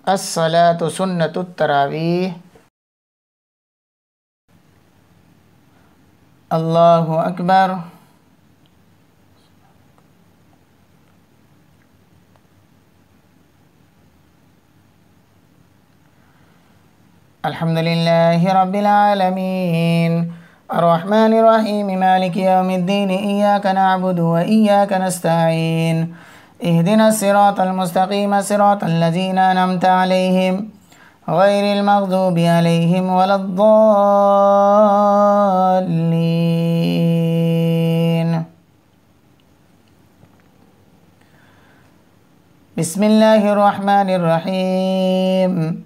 As-salatu sunnatut tarawih. Allahu Akbar. Alhamdulillahi Rabbil Alamin. Ar-Rahmanir Rahim. Maliki yaumiddin. Iyyaka na'budu wa iyyaka nasta'in. اهدنا الصراط المستقيم صراط الذين أنعمت عليهم غير المغضوب عليهم ولا الضالين. بسم الله الرحمن الرحيم.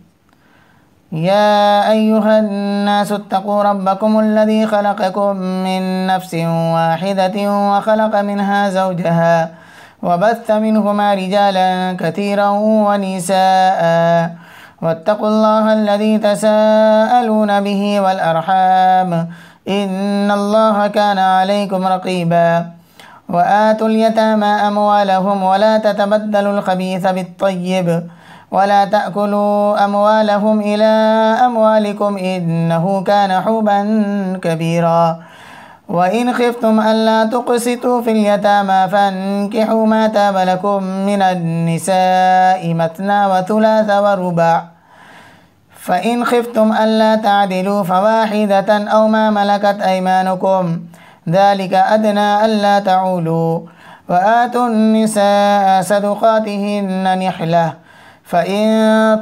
يا أيها الناس اتقوا ربكم الذي خلقكم من نفس واحدة وخلق منها زوجها وبث منهما رجالا كثيرا ونساء واتقوا الله الذي تساءلون به والأرحام إن الله كان عليكم رقيبا. وآتوا اليتامى أموالهم ولا تتبدلوا الخبيث بالطيب ولا تأكلوا أموالهم إلى أموالكم إنه كان حوبا كبيرا. وإن خفتم ألا تقسطوا في اليتامى فانكحوا ما تاب لكم من النساء مثنى وثلاث ورباع. فإن خفتم ألا تعدلوا فواحدة أو ما ملكت أيمانكم ذلك أدنى ألا تعولوا. وآتوا النساء صدقاتهن نحلة فإن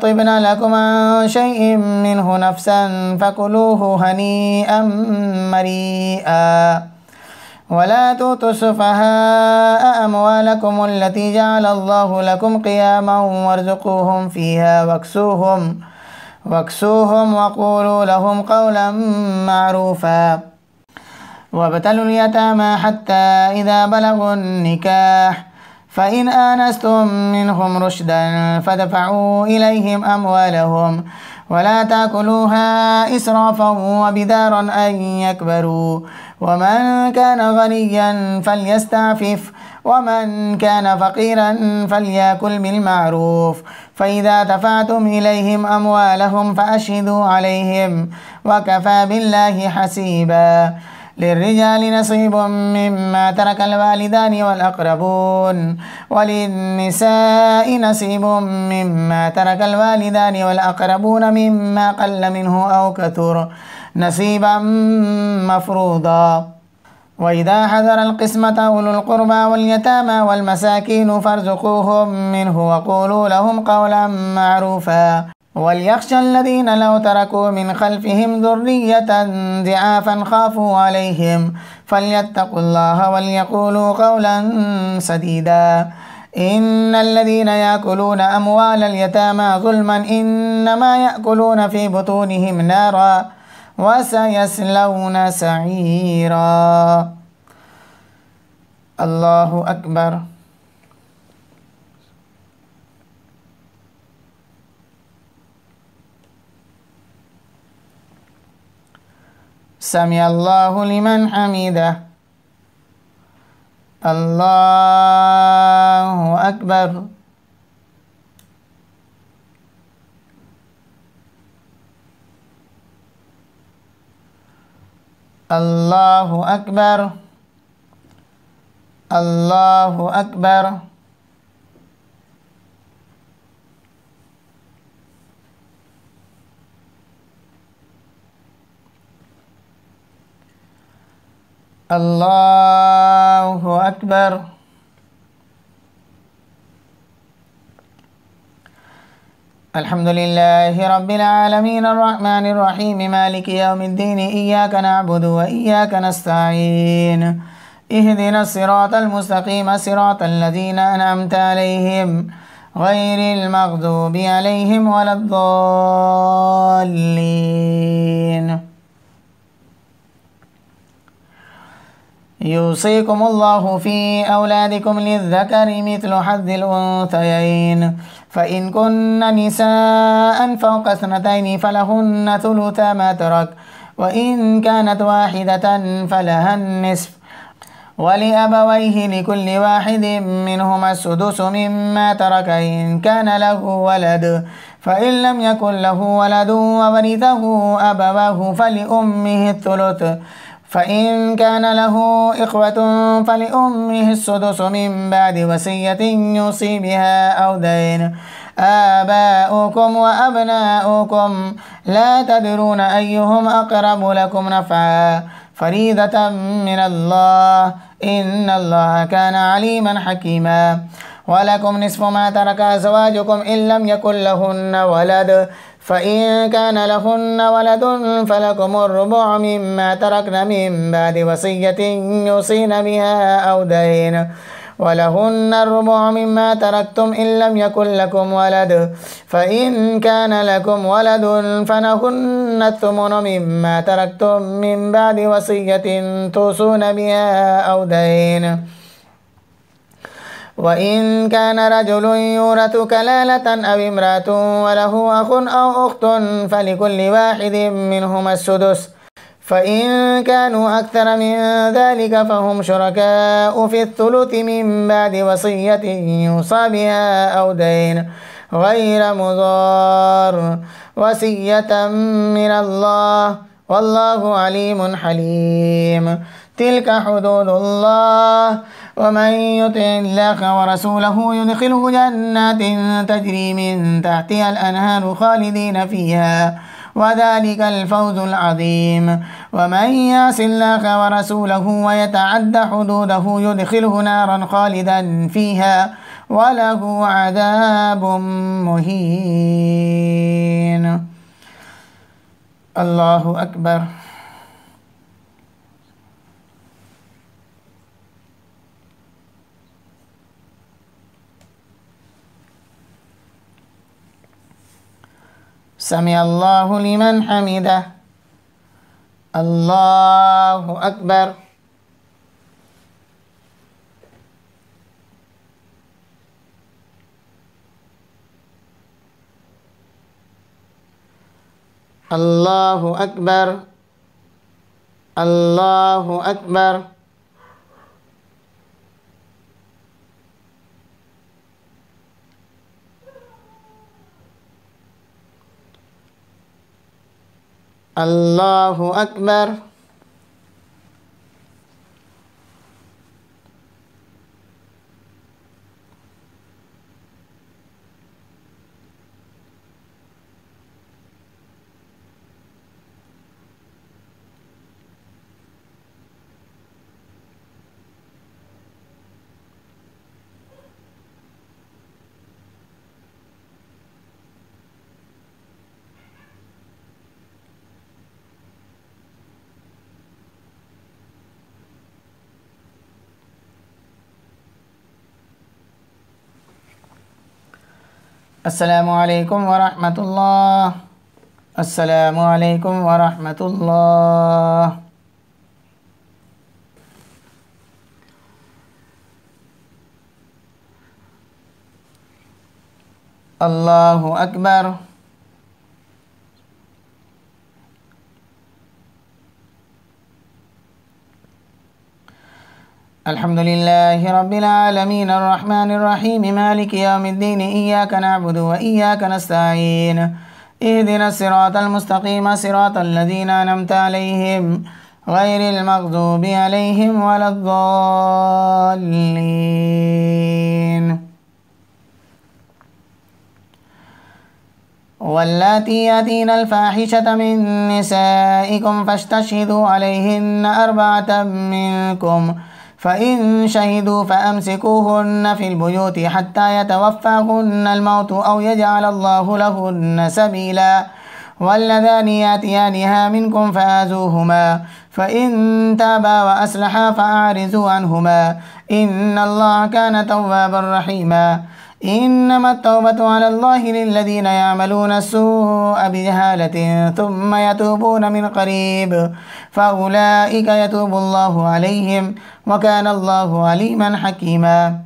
طبن لكم عن شيء منه نفسا فكلوه هنيئا مريئا. ولا تؤتوا السفهاء أموالكم التي جعل الله لكم قياما وارزقوهم فيها واكسوهم وقولوا لهم قولا معروفا. وابتلوا اليتامى حتى إذا بلغوا النكاح فإن آنستم منهم رشدا فادفعوا إليهم أموالهم ولا تأكلوها إسرافا وبدارا أن يكبروا. ومن كان غنيا فليستعفف ومن كان فقيرا فليأكل بالمعروف. فإذا دفعتم إليهم أموالهم فأشهدوا عليهم وكفى بالله حسيبا. للرجال نصيب مما ترك الوالدان والأقربون وللنساء نصيب مما ترك الوالدان والأقربون مما قل منه أو كثر نصيبا مفروضا. وإذا حضر القسمة أولو القربى واليتامى والمساكين فارزقوهم منه وقولوا لهم قولا معروفا. وليخشى الذين لو تركوا من خلفهم ذرية ضعافا خافوا عليهم فليتقوا الله وليقولوا قولا سديدا. إن الذين يأكلون أموال اليتامى ظلما إنما يأكلون في بطونهم نارا وسيصلون سعيرا. الله أكبر. سمع الله لمن حمده. الله أكبر. الله أكبر. الله أكبر. الله أكبر. الحمد لله رب العالمين الرحمن الرحيم مالك يوم الدين إياك نعبد وإياك نستعين اهدنا الصراط المستقيم صراط الذين أنعمت عليهم غير المغضوب عليهم ولا الضالين. يوصيكم الله في أولادكم للذكر مثل حظ الأنثيين فإن كن نساء فوق اثنتين فلهن ثلث ما ترك وإن كانت واحدة فلها النصف ولأبويه لكل واحد منهما السدس مما ترك إن كان له ولد، فإن لم يكن له ولد وورثه أبواه فلأمه الثلث، فإن كان له إخوة فلأمه السدس من بعد وصية يوصي بها أو دين. آباؤكم وأبناؤكم لا تدرون أيهم أقرب لكم نفعا، فريضة من الله، إن الله كان عليما حكيما. ولكم نصف ما ترك أزواجكم إن لم يكن لهن ولد، فإن كان لهن ولد فلكم الربع مما تركن من بعد وصية يوصين بها أو دين، ولهن الربع مما تركتم إن لم يكن لكم ولد، فإن كان لكم ولد فلهن الثمن مما تركتم من بعد وصية توصون بها أو دين. وإن كان رجل يورث كلالة أو امرأة وله أخ أو أخت فلكل واحد منهما السدس، فإن كانوا أكثر من ذلك فهم شركاء في الثلث من بعد وصية يوصى بها أو دين غير مضار، وصية من الله، والله عليم حليم. تلك حدود الله، ومن يطع الله ورسوله يدخله جنات تجري من تحتها الأنهار خالدين فيها، وذلك الفوز العظيم. ومن يعص الله ورسوله ويتعد حدوده يدخله نارا خالدا فيها وله عذاب مهين. الله أكبر. سمع الله لمن حمده. الله أكبر. الله أكبر. الله أكبر. الله أكبر. السلام عليكم ورحمة الله. السلام عليكم ورحمة الله. الله أكبر. الحمد لله رب العالمين الرحمن الرحيم مالك يوم الدين إياك نعبد وإياك نستعين اهدنا الصراط المستقيم صراط الذين أنعمت عليهم غير المغضوب عليهم ولا الضالين. واللاتي يأتين الفاحشة من نسائكم فاستشهدوا عليهن أربعة منكم، فإن شهدوا فأمسكوهن في البيوت حتى يتوفاهن الموت أو يجعل الله لهن سبيلا. واللذان يأتيانها منكم فآذوهما، فإن تابا وأصلحا فأعرضوا عنهما، إن الله كان توابا رحيما. إنما التوبة على الله للذين يعملون السوء بجهالة ثم يتوبون من قريب فأولئك يتوب الله عليهم وكان الله عليما حكيما.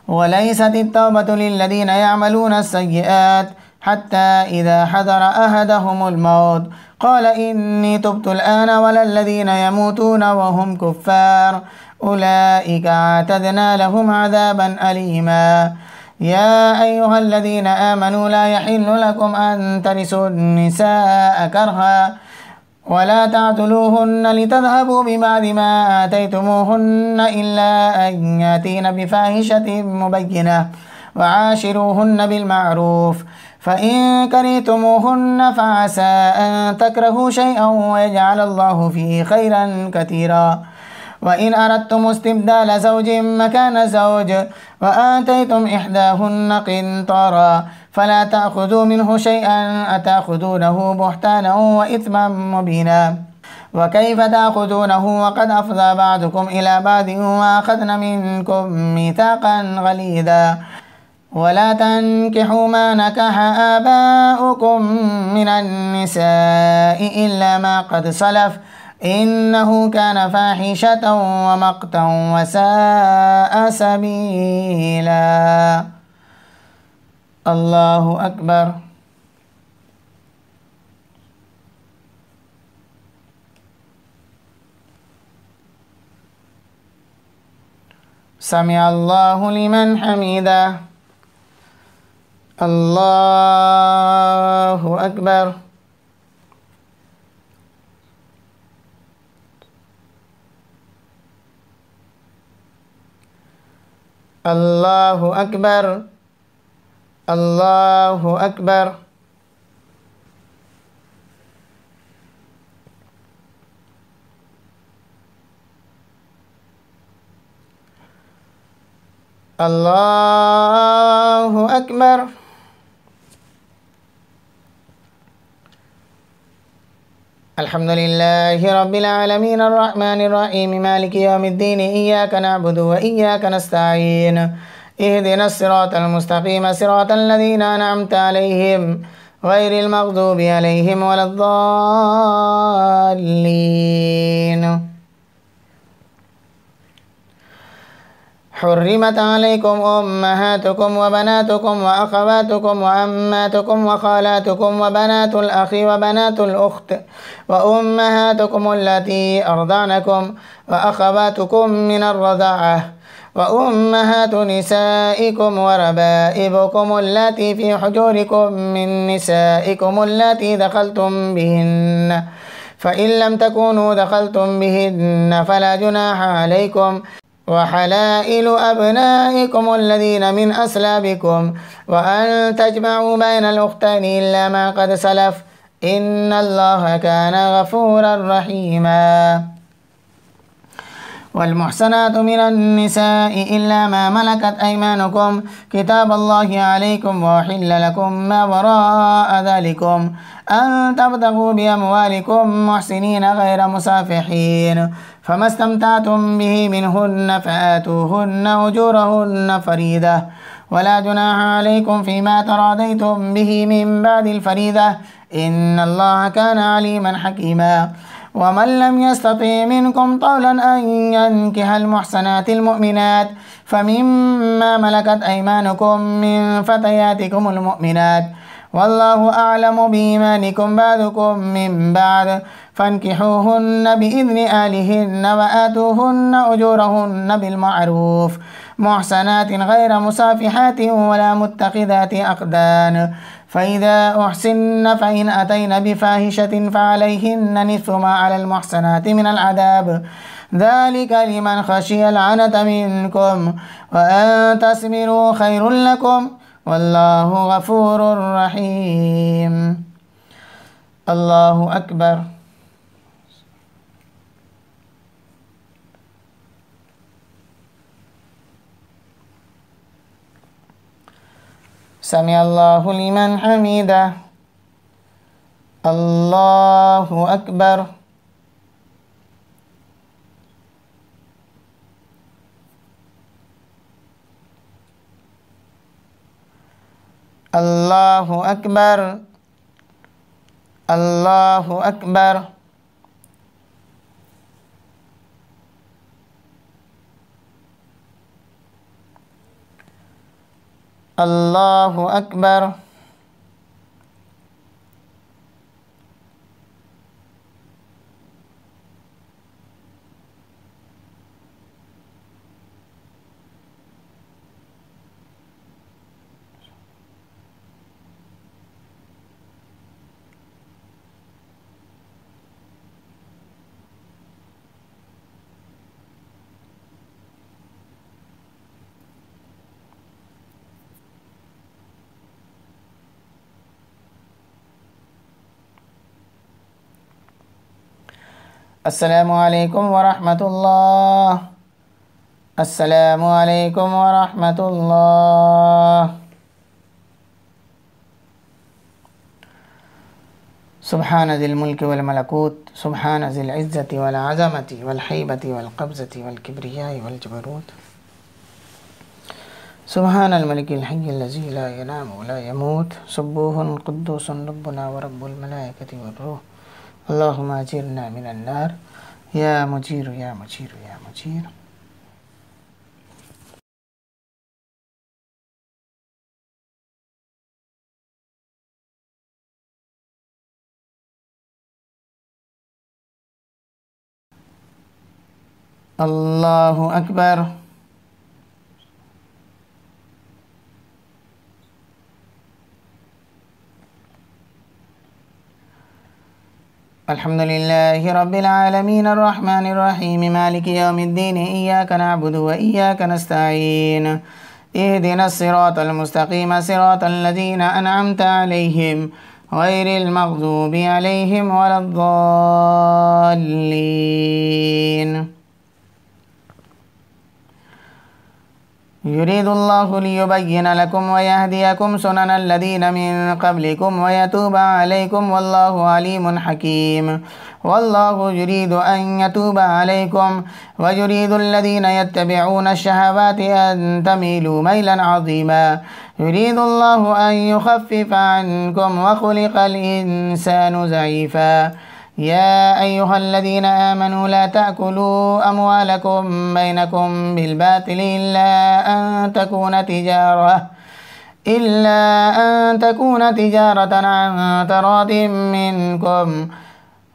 وليست التوبة للذين يعملون السيئات حتى إذا حضر أحدهم الموت قال إني تبت الآن ولا الذين يموتون وهم كفار أولئك اعتدنا لهم عذابا أليما. يا أيها الذين آمنوا لا يحل لكم أن ترثوا النساء كرها ولا تعتلوهن لتذهبوا ببعض ما آتيتموهن إلا أن يأتين بفاحشة مبينة وعاشروهن بالمعروف فإن كرهتموهن فعسى أن تكرهوا شيئا ويجعل الله فيه خيرا كثيرا. وإن أردتم استبدال زوج مكان زوج وآتيتم إحداهن قنطارا فلا تأخذوا منه شيئا أتأخذونه بهتانا وإثما مبينا. وكيف تأخذونه وقد أفضى بعضكم إلى بعض وأخذن منكم ميثاقا غليظا. ولا تنكحوا ما نكح آباؤكم من النساء إلا ما قد سلف إنه كان فاحشة ومقتا وساء سبيلا. الله أكبر. سمع الله لمن حمده. الله أكبر. الله أكبر. الله أكبر. الله أكبر. الحمد لله رب العالمين الرحمن الرحيم مالك يوم الدين إياك نعبد وإياك نستعين اهدنا الصراط المستقيم صراط الذين أنعمت عليهم غير المغضوب عليهم ولا الضالين. حرمت عليكم أمهاتكم وبناتكم وأخواتكم وعماتكم وخالاتكم وبنات الأخ وبنات الأخت وأمهاتكم التي أرضعنكم وأخواتكم من الرضاعة وأمهات نسائكم وربائبكم التي في حجوركم من نسائكم التي دخلتم بهن فإن لم تكونوا دخلتم بهن فلا جناح عليكم وحلائل أبنائكم الذين من أصلابكم وأن تجمعوا بين الأختين إلا ما قد سلف إن الله كان غفورا رحيما. والمحسنات من النساء إلا ما ملكت أيمانكم كتاب الله عليكم وأحل لكم ما وراء ذلكم أن تبتغوا بأموالكم محسنين غير مسافحين فما استمتعتم به منهن فآتوهن أجورهن فريضة ولا جناح عليكم فيما تراضيتم به من بعد الفريضة إن الله كان عليما حكيما. ومن لم يستطع منكم طولا أن ينكح المحسنات المؤمنات فمما ملكت أيمانكم من فتياتكم المؤمنات والله أعلم بإيمانكم بعضكم من بعض فانكحوهن بإذن أهلهن وآتوهن أجورهن بالمعروف محسنات غير مسافحات ولا متخذات أخدان فإذا أحسن فإن أتين بفاحشة فعليهن نصف ما على المحسنات من العذاب ذلك لمن خشي العنة منكم وأن تصبروا خير لكم والله غفور رحيم. الله أكبر. سمع الله لمن حمده. الله أكبر. الله أكبر. الله أكبر. الله أكبر. Assalamualaikum warahmatullah. Assalamualaikum warahmatullah. سبحان ذي الملك والملكوت سبحان ذي العزة والعظمة والهيبة والقبضة والكبرياء والجبروت سبحان الملك الحي الذي لا ينام ولا يموت سبوح قدوس ربنا ورب الملائكة والروح اللهم أجرنا من النار يا مجير يا مجير يا مجير. الله أكبر. الحمد لله رب العالمين الرحمن الرحيم مالك يوم الدين إياك نعبد وإياك نستعين اهدنا الصراط المستقيم صراط الذين أنعمت عليهم غير المغضوب عليهم ولا الضالين. يريد الله ليبين لكم ويهديكم سنن الذين من قبلكم ويتوب عليكم والله عليم حكيم. والله يريد أن يتوب عليكم ويريد الذين يتبعون الشهوات أن تميلوا ميلا عظيما. يريد الله أن يخفف عنكم وخلق الإنسان ضعيفا. يا أيها الذين آمنوا لا تأكلوا أموالكم بينكم بالباطل إلا أن تكون تجارة عن تراض منكم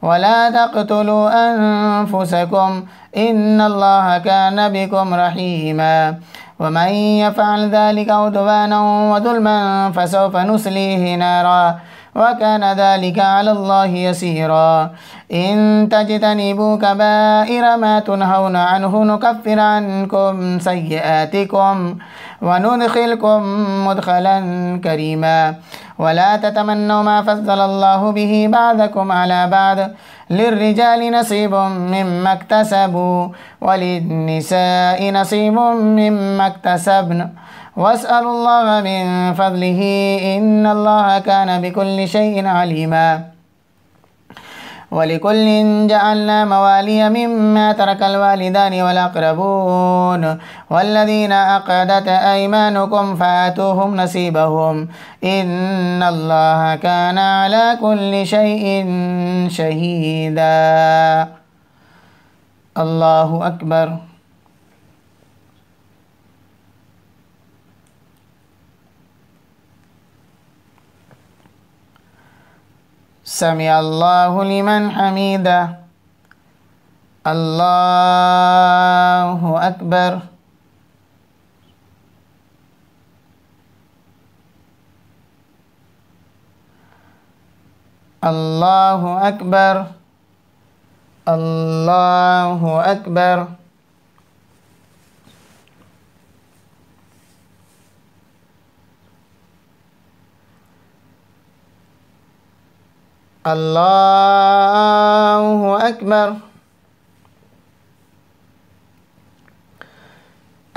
ولا تقتلوا أنفسكم إن الله كان بكم رحيما. ومن يفعل ذلك عدوانا وظلما فسوف نصليه نارا وكان ذلك على الله يسيرا. إن تجتنبوا كبائر ما تنهون عنه نكفر عنكم سيئاتكم وندخلكم مدخلا كريما. ولا تتمنوا ما فضل الله به بعضكم على بعض للرجال نصيب مما اكتسبوا وللنساء نصيب مما اكتسبن واسألوا الله من فضله إن الله كان بكل شيء عليما. ولكل جعلنا موالي مما ترك الوالدان والأقربون والذين عقدت أيمانكم فآتوهم نصيبهم إن الله كان على كل شيء شهيدا. الله أكبر. سمع الله لمن حمده. الله أكبر. الله أكبر. الله أكبر. الله أكبر.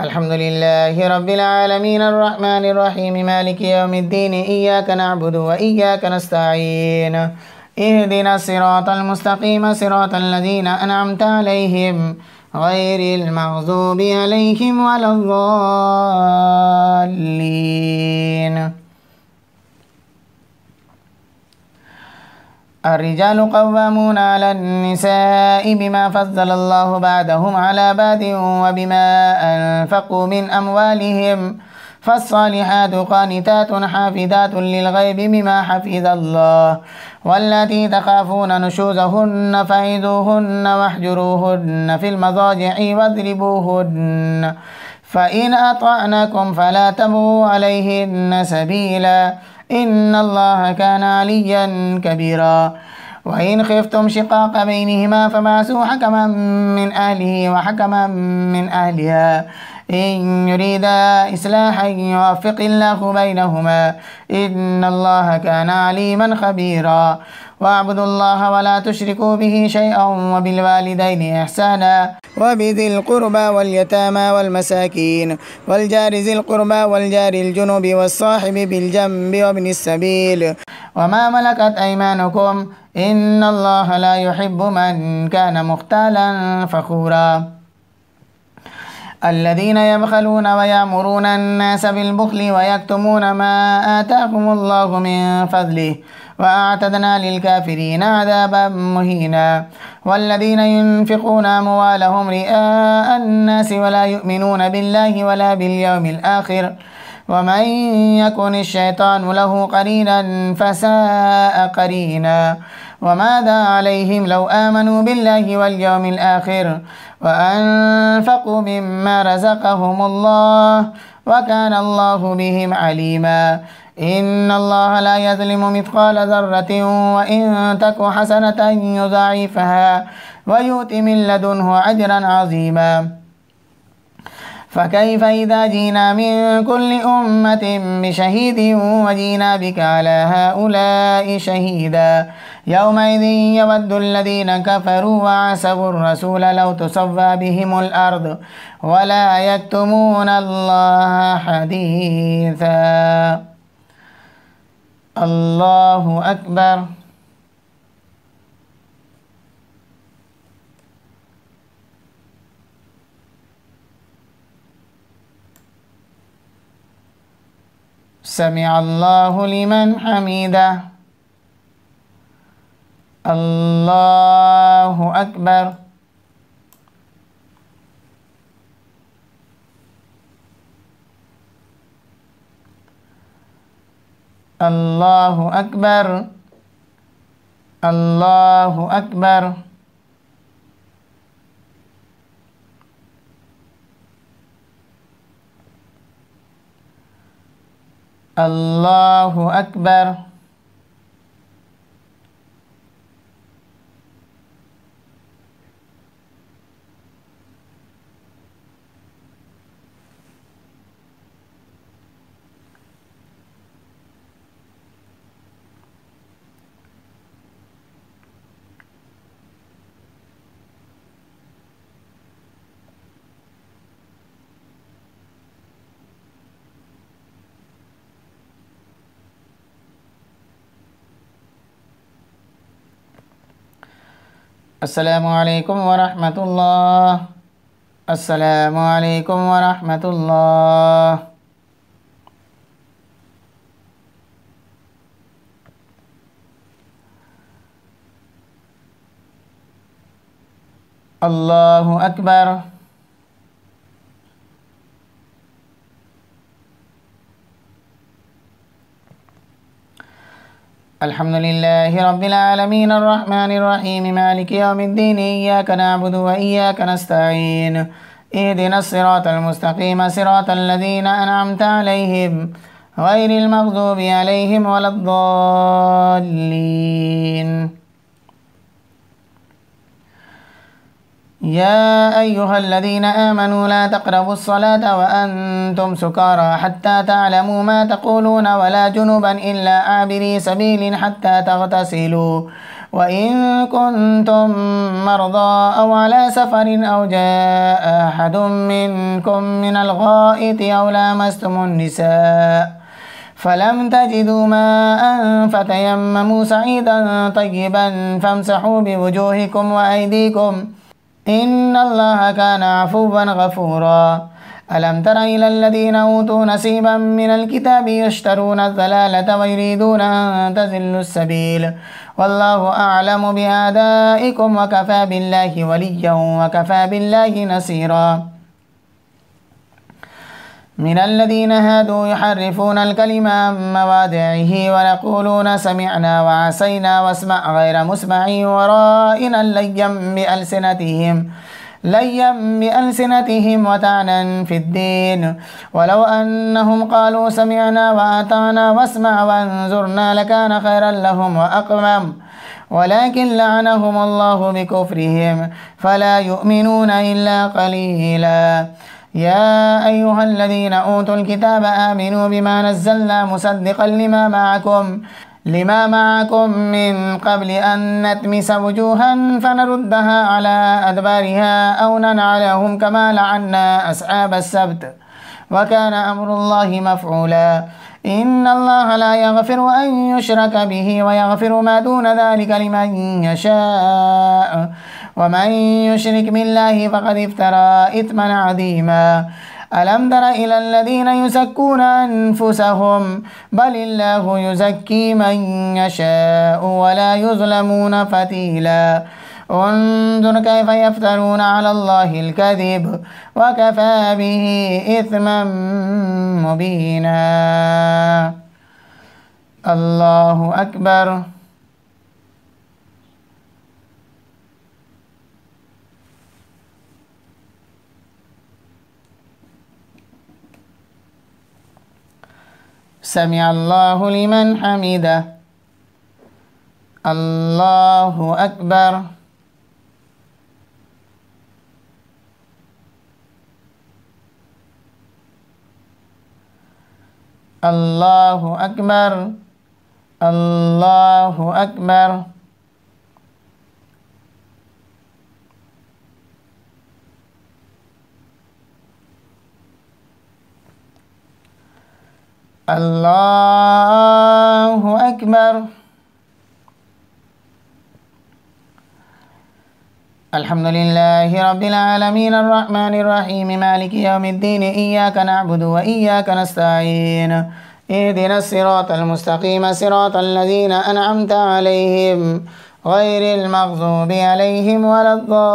الحمد لله رب العالمين الرحمن الرحيم مالك يوم الدين إياك نعبد وإياك نستعين اهدنا الصراط المستقيم صراط الذين أنعمت عليهم غير المغضوب عليهم ولا الضالين. الرجال قوامون على النساء بما فضل الله بعضهم على بعض وبما أنفقوا من أموالهم فالصالحات قانتات حافظات للغيب بما حفظ الله واللاتي تخافون نشوزهن فعظوهن واهجروهن في المضاجع واضربوهن فإن أطعنكم فلا تبغوا عليهن سبيلا إن الله كان عليا كبيرا. وإن خفتم شقاق بينهما فبعثوا حكما من أهله وحكما من أهلها إن يريدا إصلاحا يوفق الله بينهما إن الله كان عليما خبيرا. واعبدوا الله ولا تشركوا به شيئا وبالوالدين إحسانا وبذي القربى واليتامى والمساكين والجار ذي القربى والجار الجنب والصاحب بالجنب وابن السبيل وما ملكت أيمانكم إن الله لا يحب من كان مختالا فخورا الذين يبخلون ويأمرون الناس بالبخل ويكتمون ما آتاهم الله من فضله وأعتدنا للكافرين عذابا مهينا والذين ينفقون أموالهم رئاء الناس ولا يؤمنون بالله ولا باليوم الآخر ومن يكن الشيطان له قرينا فساء قرينا وماذا عليهم لو آمنوا بالله واليوم الآخر وأنفقوا مما رزقهم الله وكان الله بهم عليما إن الله لا يظلم مثقال ذرة وإن تك حسنة يضاعفها ويؤت من لدنه أجرا عظيما فكيف إذا جينا من كل أمة بشهيد وجينا بك على هؤلاء شهيدا يومئذ يود الذين كفروا وعصوا الرسول لو تصفى بهم الأرض ولا يكتمون الله حديثا الله أكبر سمع الله لمن حمده الله أكبر الله أكبر الله أكبر الله أكبر السلام عليكم ورحمة الله السلام عليكم ورحمة الله الله أكبر الحمد لله رب العالمين الرحمن الرحيم مالك يوم الدين إياك نعبد وإياك نستعين اهدنا الصراط المستقيم صراط الذين أنعمت عليهم غير المغضوب عليهم ولا الضالين يا أيها الذين آمنوا لا تقربوا الصلاة وأنتم سكارى حتى تعلموا ما تقولون ولا جنبا إلا عابري سبيل حتى تغتسلوا وإن كنتم مرضى أو على سفر أو جاء أحد منكم من الغائط أو لامستم النساء فلم تجدوا ماء فتيمموا سعيدا طيبا فامسحوا بوجوهكم وأيديكم إن الله كان عفوا غفورا ألم تر إلى الذين أوتوا نصيبا من الكتاب يشترون الضلالة ويريدون أن تضلوا السبيل والله أعلم بأعدائكم وكفى بالله وليا وكفى بالله نصيرا من الذين هادوا يحرفون الكلم عن مواضعه ويقولون سمعنا وعصينا واسمع غير مسمع ورائنا ليا بألسنتهم وطعنا في الدين ولو أنهم قالوا سمعنا وأطعنا واسمع وانظرنا لكان خيرا لهم وأقوم ولكن لعنهم الله بكفرهم فلا يؤمنون إلا قليلا يا أيها الذين أوتوا الكتاب آمنوا بما نزلنا مصدقا لما معكم لما معكم من قبل أن نتمس وجوها فنردها على أدبارها أو نلعنهم كما لعنا أصحاب السبت وكان أمر الله مفعولا إن الله لا يغفر أن يشرك به ويغفر ما دون ذلك لمن يشاء ومن يشرك بالله فقد افترى إثما عظيما ألم تر إلى الذين يزكون أنفسهم بل الله يزكي من يشاء ولا يظلمون فتيلا انظر كيف يفترون على الله الكذب وكفى به إثما مبينا. الله أكبر. سمع الله لمن حمده. الله أكبر. الله أكبر. الله أكبر. الله أكبر. الحمد لله رب العالمين الرحمن الرحيم مالك يوم الدين إياك نعبد وإياك نستعين اهدنا الصراط المستقيم صراط الذين أنعمت عليهم غير المغضوب عليهم ولا الضالين.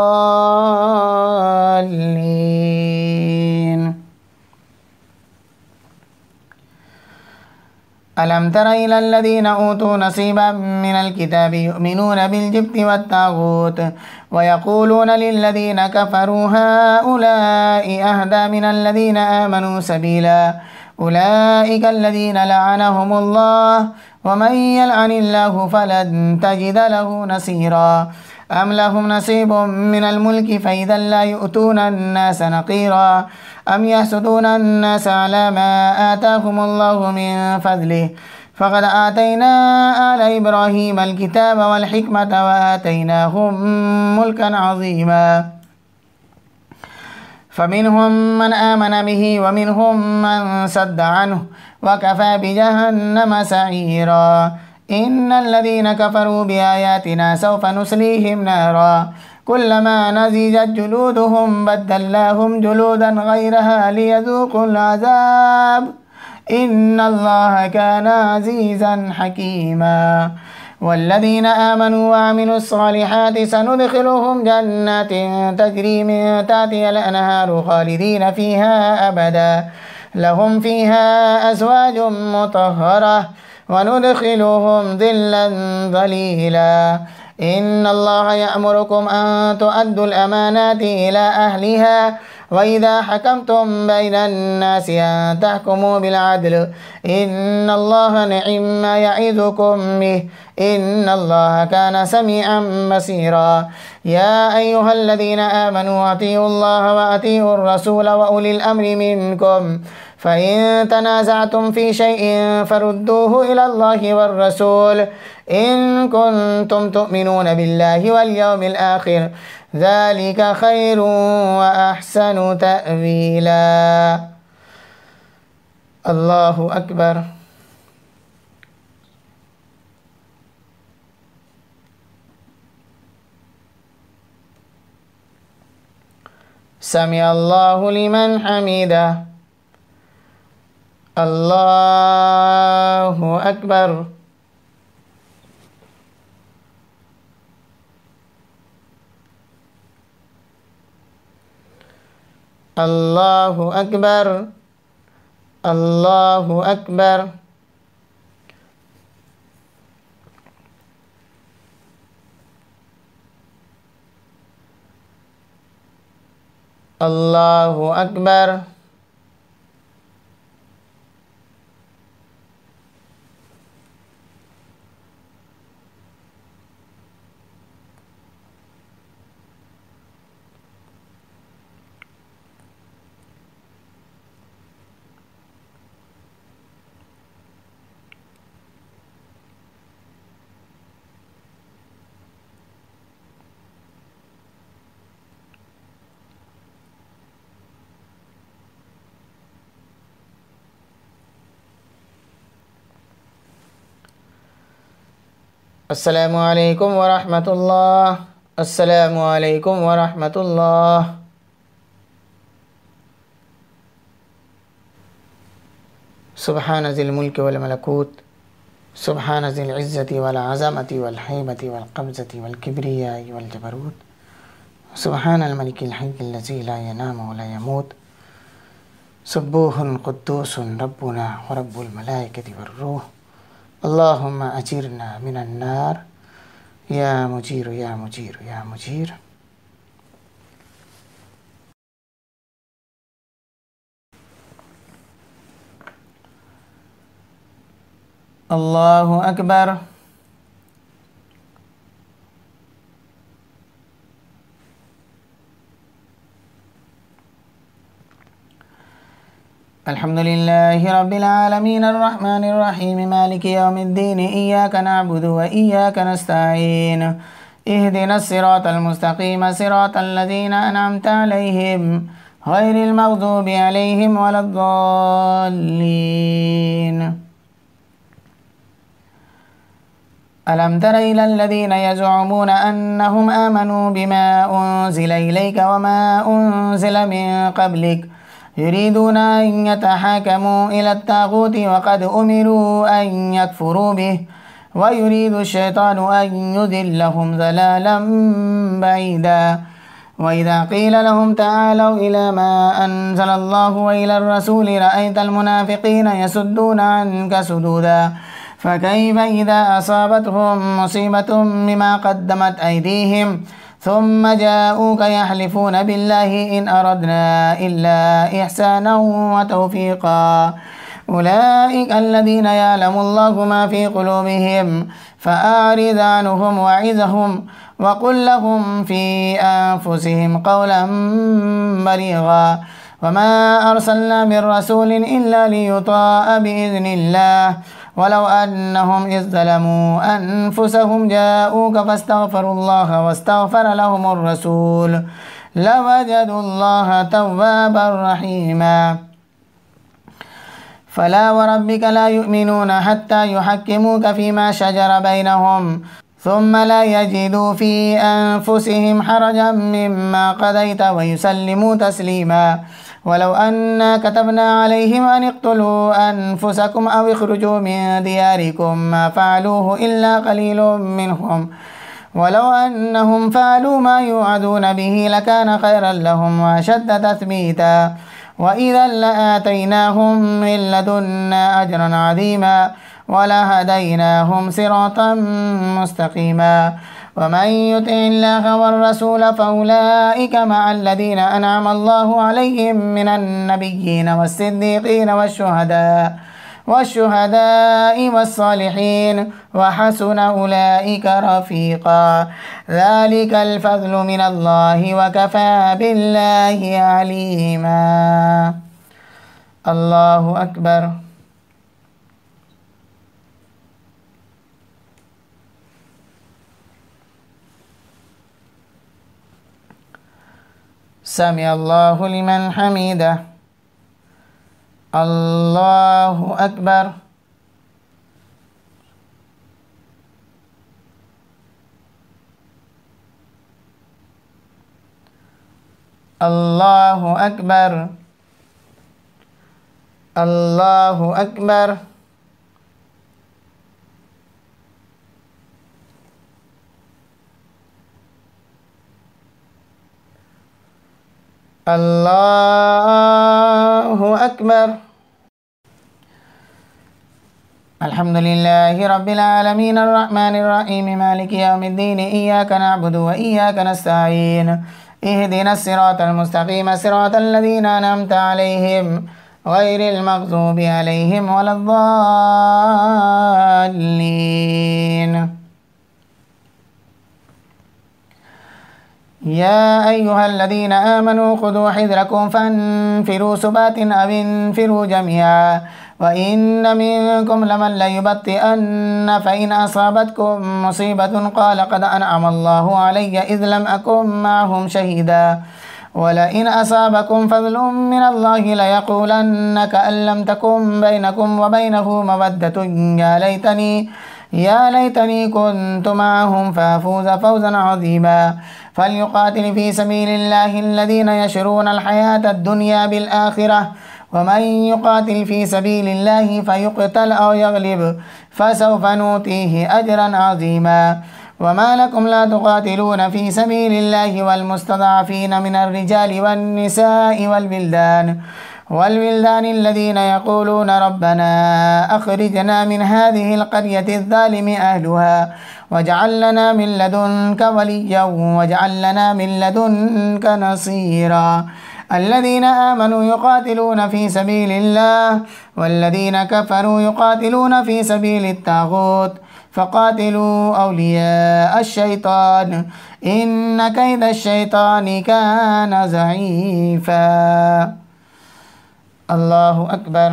ألم تر إلى الذين أوتوا نصيبا من الكتاب يؤمنون بالجبت والطاغوت ويقولون للذين كفروا هؤلاء أهدى من الذين آمنوا سبيلا أولئك الذين لعنهم الله ومن يلعن الله فلن تجد له نصيرا أم لهم نصيب من الملك فإذا لا يؤتون الناس نقيرا أم يحسدون الناس على ما آتاهم الله من فضله فقد آتينا آل إبراهيم الكتاب والحكمة وآتيناهم ملكا عظيما فمنهم من آمن به ومنهم من صد عنه وكفى بجهنم سعيرا إن الذين كفروا بآياتنا سوف نصليهم نارا كلما نضجت جلودهم بدلناهم جلودا غيرها ليذوقوا العذاب إن الله كان عزيزا حكيما والذين آمنوا وعملوا الصالحات سندخلهم جنات تجري من تحتها الأنهار خالدين فيها أبدا لهم فيها أزواج مطهرة وندخلهم ظلا ظليلا إن الله يأمركم أن تؤدوا الأمانات إلى أهلها وإذا حكمتم بين الناس أن تحكموا بالعدل إن الله نعم ما يعظكم به إن الله كان سميعا بصيرا يا أيها الذين آمنوا أطيعوا الله وأطيعوا الرسول وأولي الأمر منكم فإن تنازعتم في شيء فردوه إلى الله والرسول إن كنتم تؤمنون بالله واليوم الآخر ذلك خير وأحسن تأويلا. الله أكبر. سمع الله لمن حمده. الله أكبر. الله أكبر. الله أكبر. الله أكبر. Assalamualaikum warahmatullah. Assalamualaikum warahmatullah. Subhana zil mulki wal malakut. Subhana zil izzati wal azamati wal haibati wal qabzati wal kibriyai wal jabarut. Subhana al malikil hayyil ladzi la yanamu wa la yamut. Subuhun qudusun rabbuna wa rabbul malaikati war ruh. Allahumma ajirna minan nar. Ya mujir, ya mujir, ya mujir. Allahu Akbar. الحمد لله رب العالمين الرحمن الرحيم مالك يوم الدين إياك نعبد وإياك نستعين اهدنا الصراط المستقيم صراط الذين أنعمت عليهم غير المغضوب عليهم ولا الضالين. ألم تر إلى الذين يزعمون أنهم آمنوا بما أنزل إليك وما أنزل من قبلك يريدون أن يتحاكموا إلى الطاغوت وقد أمروا أن يكفروا به ويريد الشيطان أن يضلهم ضلالا بعيدا. وإذا قيل لهم تعالوا إلى ما أنزل الله وإلى الرسول رأيت المنافقين يصدون عنك صدودا فكيف إذا أصابتهم مصيبة بما قدمت أيديهم ثم جاءوك يحلفون بالله إن أردنا إلا إحسانا وتوفيقا أولئك الذين يعلم الله ما في قلوبهم فأعرض عنهم وعظهم وقل لهم في أنفسهم قولا بليغا وما أرسلنا من رسول إلا ليطاع بإذن الله ولو أنهم إذ ظلموا أنفسهم جاءوك فاستغفروا الله واستغفر لهم الرسول لوجدوا الله توابا رحيما. فلا وربك لا يؤمنون حتى يحكموك فيما شجر بينهم ثم لا يجدوا في أنفسهم حرجا مما قضيت ويسلموا تسليما. ولو أنا كتبنا عليهم أن اقتلوا أنفسكم أو اخرجوا من دياركم ما فعلوه إلا قليل منهم ولو أنهم فعلوا ما يوعدون به لكان خيرا لهم وأشد تثبيتا وإذا لآتيناهم من لدنا أجرا عظيما ولهديناهم صراطا مستقيما. ومن يطع الله والرسول فأولئك مع الذين أنعم الله عليهم من النبيين والصديقين والشهداء والصالحين وحسن أولئك رفيقا ذلك الفضل من الله وكفى بالله عليما. الله أكبر. سمع الله لمن حمده. الله أكبر. الله أكبر. الله أكبر. الله أكبر. الحمد لله رب العالمين الرحمن الرحيم مالك يوم الدين إياك نعبد وإياك نستعين اهدنا الصراط المستقيم صراط الذين أنعمت عليهم غير المغضوب عليهم ولا الضالين. يا أيها الذين آمنوا خذوا حذركم فانفروا ثبات أو انفروا جميعا وإن منكم لمن ليبطئن فإن أصابتكم مصيبة قال قد أنعم الله علي إذ لم أكن معهم شهيدا ولئن أصابكم فضل من الله ليقولن كأن لم تكن بينكم وبينه مودة يا ليتني كنت معهم فأفوز فوزا عظيما فليقاتل في سبيل الله الذين يشرون الحياة الدنيا بالآخرة ومن يقاتل في سبيل الله فيقتل أو يغلب فسوف نؤتيه أجرا عظيما وما لكم لا تقاتلون في سبيل الله والمستضعفين من الرجال والنساء والولدان الذين يقولون ربنا أخرجنا من هذه القرية الظالم أهلها واجعل لنا من لدنك وليا واجعل لنا من لدنك نصيرا الذين آمنوا يقاتلون في سبيل الله والذين كفروا يقاتلون في سبيل الطاغوت فقاتلوا أولياء الشيطان إن كيد الشيطان كان ضعيفا. الله أكبر.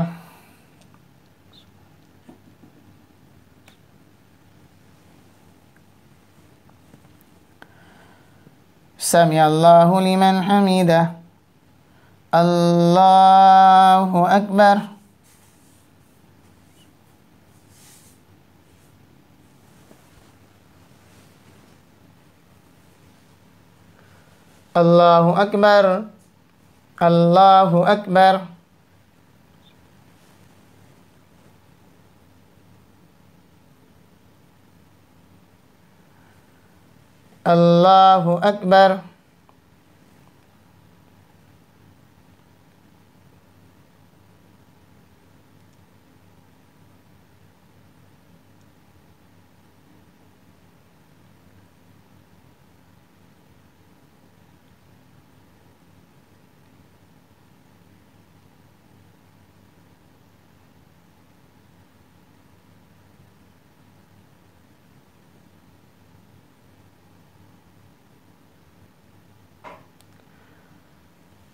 سمع الله لمن حمده. الله أكبر. الله أكبر. الله أكبر. الله أكبر.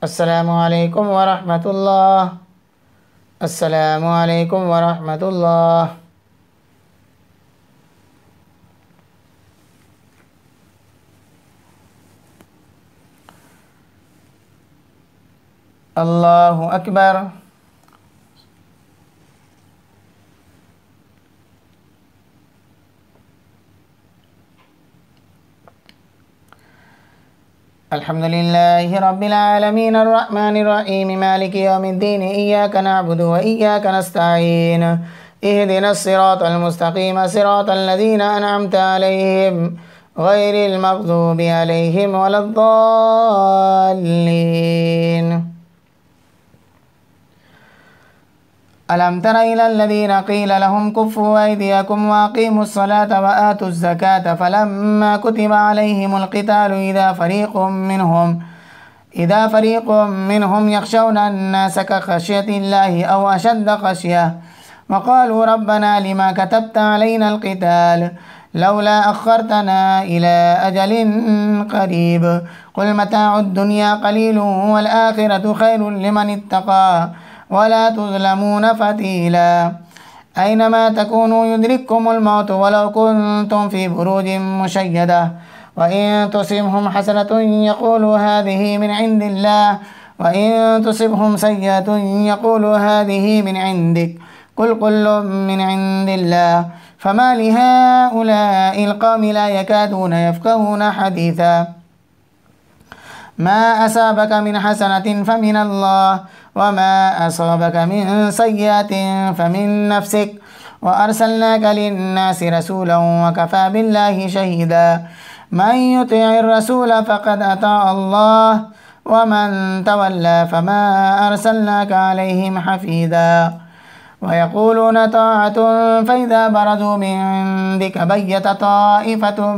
السلام عليكم ورحمة الله. السلام عليكم ورحمة الله. الله أكبر. الحمد لله رب العالمين الرحمن الرحيم مالك يوم الدين إياك نعبد وإياك نستعين اهدنا الصراط المستقيم صراط الذين أنعمت عليهم غير المغضوب عليهم ولا الضالين. ألم تر إلى الذين قيل لهم كفوا أيديكم وأقيموا الصلاة وآتوا الزكاة فلما كتب عليهم القتال إذا فريق منهم يخشون الناس كخشية الله أو أشد خشية وقالوا ربنا لما كتبت علينا القتال لولا أخرتنا إلى أجل قريب قل متاع الدنيا قليل والآخرة خير لمن اتقى ولا تظلمون فتيلا أينما تكونوا يدرككم الموت ولو كنتم في بروج مشيدة وإن تصبهم حسنة يقولوا هذه من عند الله وإن تصبهم سيئة يقولوا هذه من عندك قل كل من عند الله فما لهؤلاء القوم لا يكادون يفقهون حديثا ما أصابك من حسنة فمن الله وما أصابك من سيئة فمن نفسك وأرسلناك للناس رسولا وكفى بالله شهيدا من يطع الرسول فقد أطاع الله ومن تولى فما أرسلناك عليهم حفيظا ويقولون طاعة فإذا برزوا من عندك بيت طائفة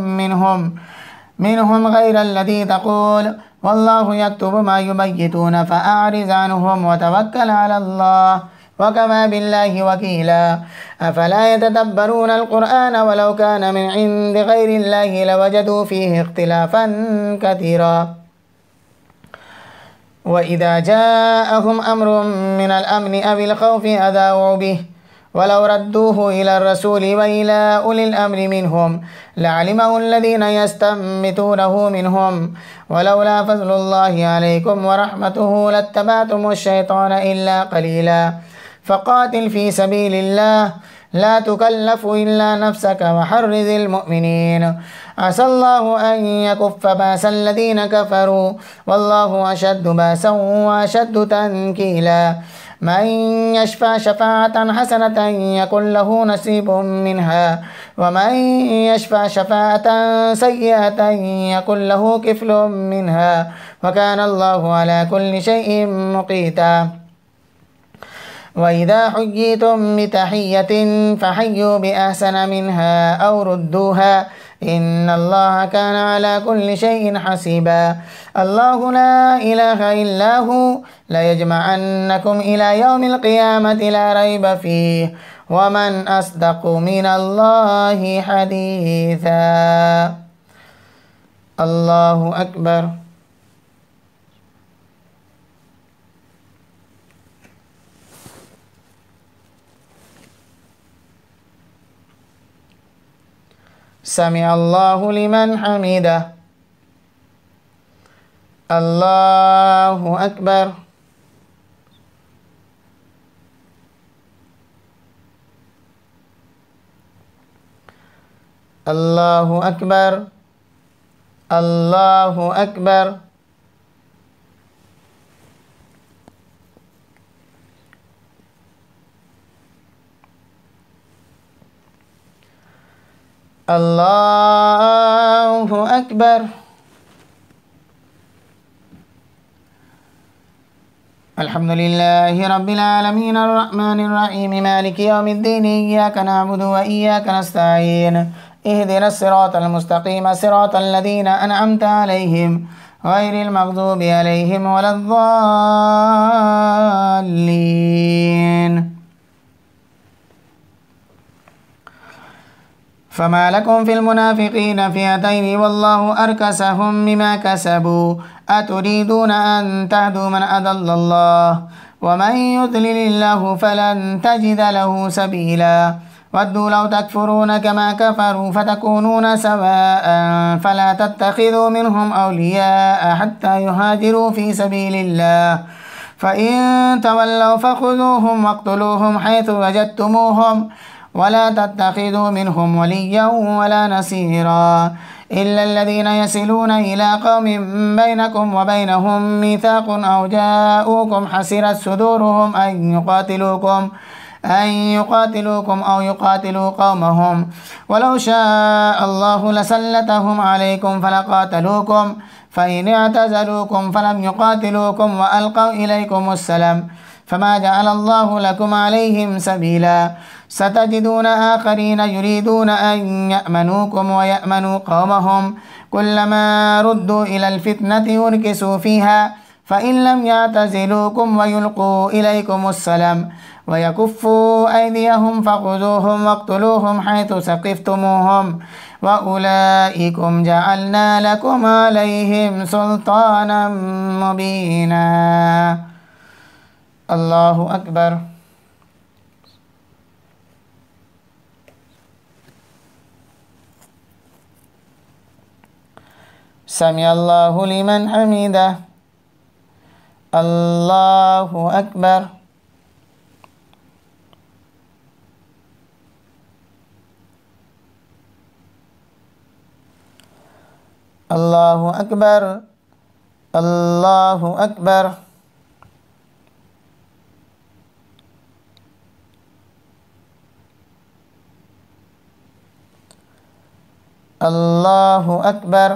منهم غير الذي تقول والله يكتب ما يبيتون فأعرض عنهم وتوكل على الله وكفى بالله وكيلا أفلا يتدبرون القرآن ولو كان من عند غير الله لوجدوا فيه اختلافا كثيرا وإذا جاءهم أمر من الأمن أو الخوف أذاعوا به ولو ردوه إلى الرسول وإلى أولي الأمر منهم لعلمه الذين يستنبطونه منهم ولولا فضل الله عليكم ورحمته لاتبعتم الشيطان إلا قليلا فقاتل في سبيل الله لا تكلف إلا نفسك وحرض المؤمنين عسى الله أن يكف بأس الذين كفروا والله أشد بأسا وأشد تنكيلا من يشفع شفاعة حسنة يكن له نصيب منها ومن يشفع شفاعة سيئة يكن له كفل منها وكان الله على كل شيء مقيتا وإذا حييتم بتحية فحيوا بأحسن منها أو ردوها إن الله كان على كل شيء حسيبا الله لا إله إلا هو ليجمعنكم إلى يوم القيامة لا ريب فيه ومن أصدق من الله حديثا الله أكبر سمع الله لمن حمده الله أكبر الله أكبر الله أكبر الله أكبر الحمد لله رب العالمين الرحمن الرحيم مالك يوم الدين إياك نعبد وإياك نستعين اهدنا الصراط المستقيم صراط الذين أنعمت عليهم غير المغضوب عليهم ولا الضالين فما لكم في المنافقين فئتين والله أركسهم بما كسبوا أتريدون أن تهدوا من أضل الله ومن يضلل الله فلن تجد له سبيلا ودوا لو تكفرون كما كفروا فتكونون سواء فلا تتخذوا منهم أولياء حتى يهاجروا في سبيل الله فإن تولوا فخذوهم واقتلوهم حيث وجدتموهم ولا تتخذوا منهم وليا ولا نصيرا إلا الذين يصلون إلى قوم بينكم وبينهم ميثاق أو جاءوكم حسرت صدورهم أن يقاتلوكم أو يقاتلوا قومهم ولو شاء الله لسلتهم عليكم فلقاتلوكم فإن اعتزلوكم فلم يقاتلوكم وألقوا إليكم السلام فما جعل الله لكم عليهم سبيلا ستجدون آخرين يريدون أن يأمنوكم ويأمنوا قومهم كلما ردوا إلى الفتنة أركسوا فيها فإن لم يعتزلوكم ويلقوا إليكم السلام ويكفوا أيديهم فخذوهم واقتلوهم حيث ثقفتموهم وأولئكم جعلنا لكم عليهم سلطانا مبينا الله أكبر سمع الله لمن حمده الله أكبر الله أكبر الله أكبر الله أكبر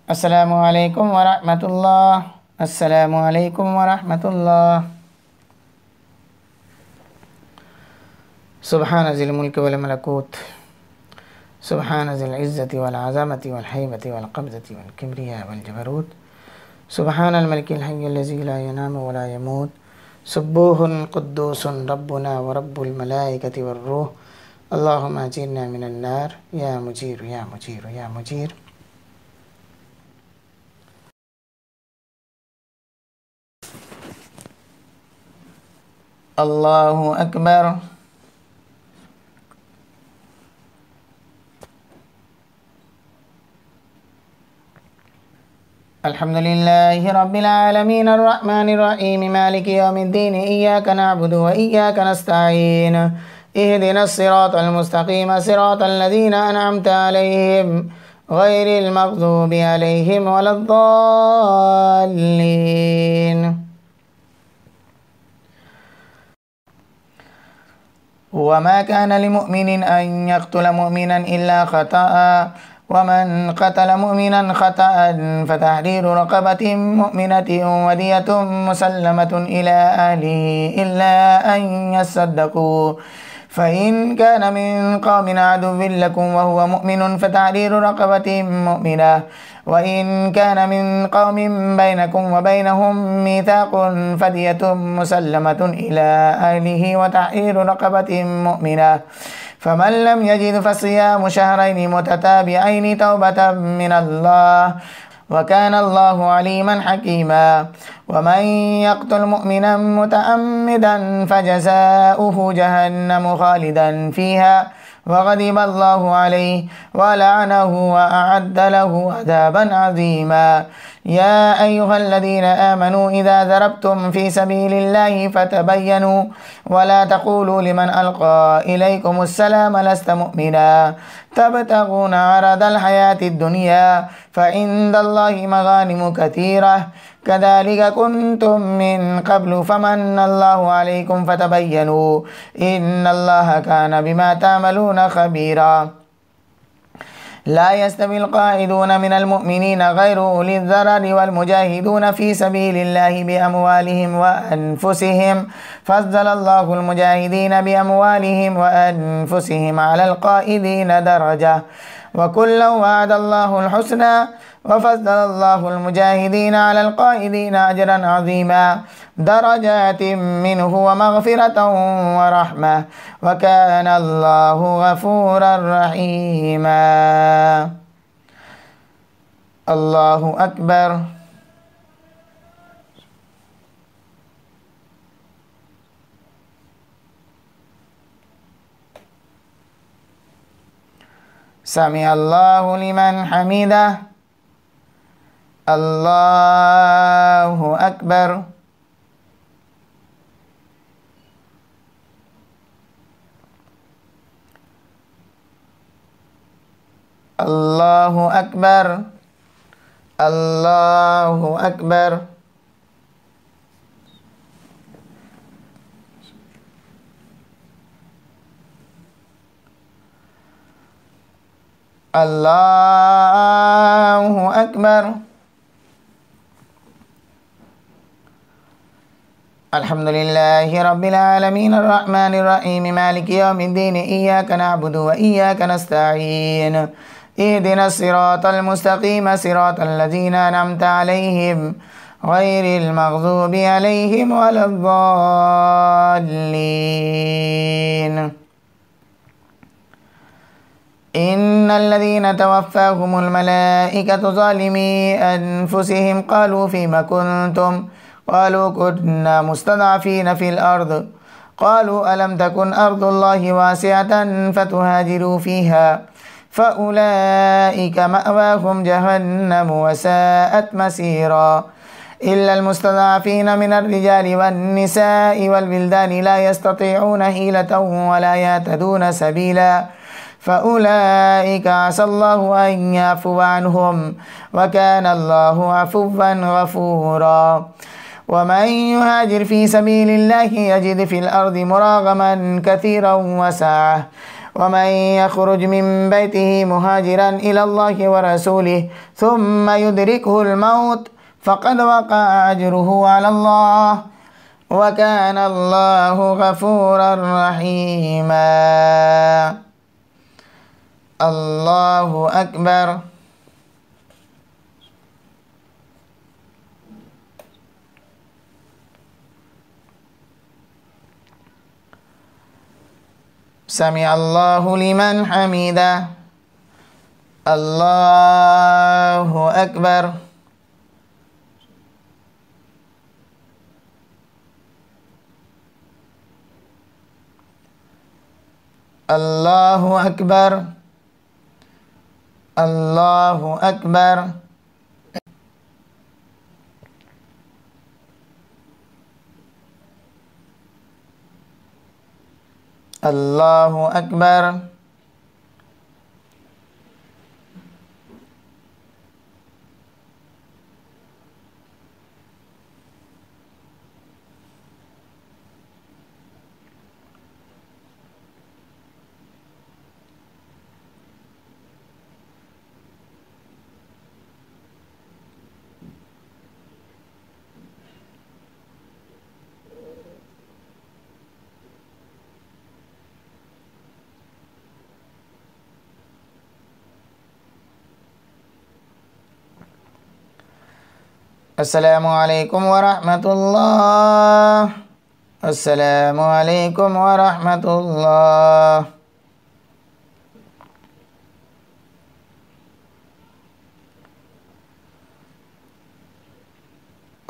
Assalamualaikum warahmatullah. Assalamualaikum warahmatullah. Subhana zil mulki wal malakut. Subhana zil izzati wal azamati wal haibati wal qabdati wal kibriya wal jabarut. سبحان الملك الحي الذي لا ينام ولا يموت سبوح قدوس ربنا ورب الملائكة والروح اللهم أجرنا من النار يا مجير يا مجير يا مجير. الله أكبر. الحمد لله رب العالمين الرحمن الرحيم مالك يوم الدين إياك نعبد وإياك نستعين اهدنا الصراط المستقيم صراط الذين أنعمت عليهم غير المغضوب عليهم ولا الضالين. وما كان لمؤمن أن يقتل مؤمنا إلا خطأ ومن قتل مؤمنا خطأ فتحرير رقبة مؤمنة ودية مسلمة إلى أهله إلا أن يصدقوا فإن كان من قوم عدو لكم وهو مؤمن فتحرير رقبة مؤمنة وإن كان من قوم بينكم وبينهم ميثاق فدية مسلمة إلى أهله وتحرير رقبة مؤمنة فمن لم يجد فصيام شهرين متتابعين توبة من الله وكان الله عليما حكيما. ومن يقتل مؤمنا متعمدا فجزاؤه جهنم خالدا فيها وغضب الله عليه ولعنه وأعد له عذابا عظيما. يا أيها الذين آمنوا إذا ضربتم في سبيل الله فتبينوا ولا تقولوا لمن ألقى إليكم السلام لست مؤمنا تبتغون عرض الحياة الدنيا فعند الله مغانم كثيرة كذلك كنتم من قبل فمن الله عليكم فتبينوا إن الله كان بما تعملون خبيرا. لا يستوي القاعدون من المؤمنين غير أولي الضرر والمجاهدون في سبيل الله بأموالهم وأنفسهم فضل الله المجاهدين بأموالهم وأنفسهم على القائدين درجة وكلا وعد الله الحسنى وفضل الله المجاهدين على القائدين أجرا عظيما درجات منه ومغفرة ورحمة وكان الله غفورا رحيما. الله أكبر. سمع الله لمن حمده. الله أكبر. الله أكبر. الله أكبر. الله أكبر. الحمد لله رب العالمين الرحمن الرحيم مالك يوم الدين إياك نعبد وإياك نستعين اهدنا الصراط المستقيم صراط الذين أنعمت عليهم غير المغضوب عليهم ولا الضالين. إن الذين توفاهم الملائكة ظالمي أنفسهم قالوا فيما كنتم قالوا كنا مستضعفين في الأرض قالوا ألم تكن أرض الله واسعة فتهاجروا فيها فأولئك مأواهم جهنم وساءت مسيرا إلا المستضعفين من الرجال والنساء والولدان لا يستطيعون حيلة ولا يهتدون سبيلا فأولئك عسى الله أن يعفو عنهم وكان الله عفوا غفورا. ومن يهاجر في سبيل الله يجد في الأرض مراغما كثيرا وسعة ومن يخرج من بيته مهاجرا إلى الله ورسوله ثم يدركه الموت فقد وقع أجره على الله وكان الله غفورا رحيما. الله أكبر. سمع الله لمن حمده. الله أكبر. الله أكبر. الله أكبر. الله أكبر. Assalamualaikum warahmatullah. Assalamualaikum warahmatullah.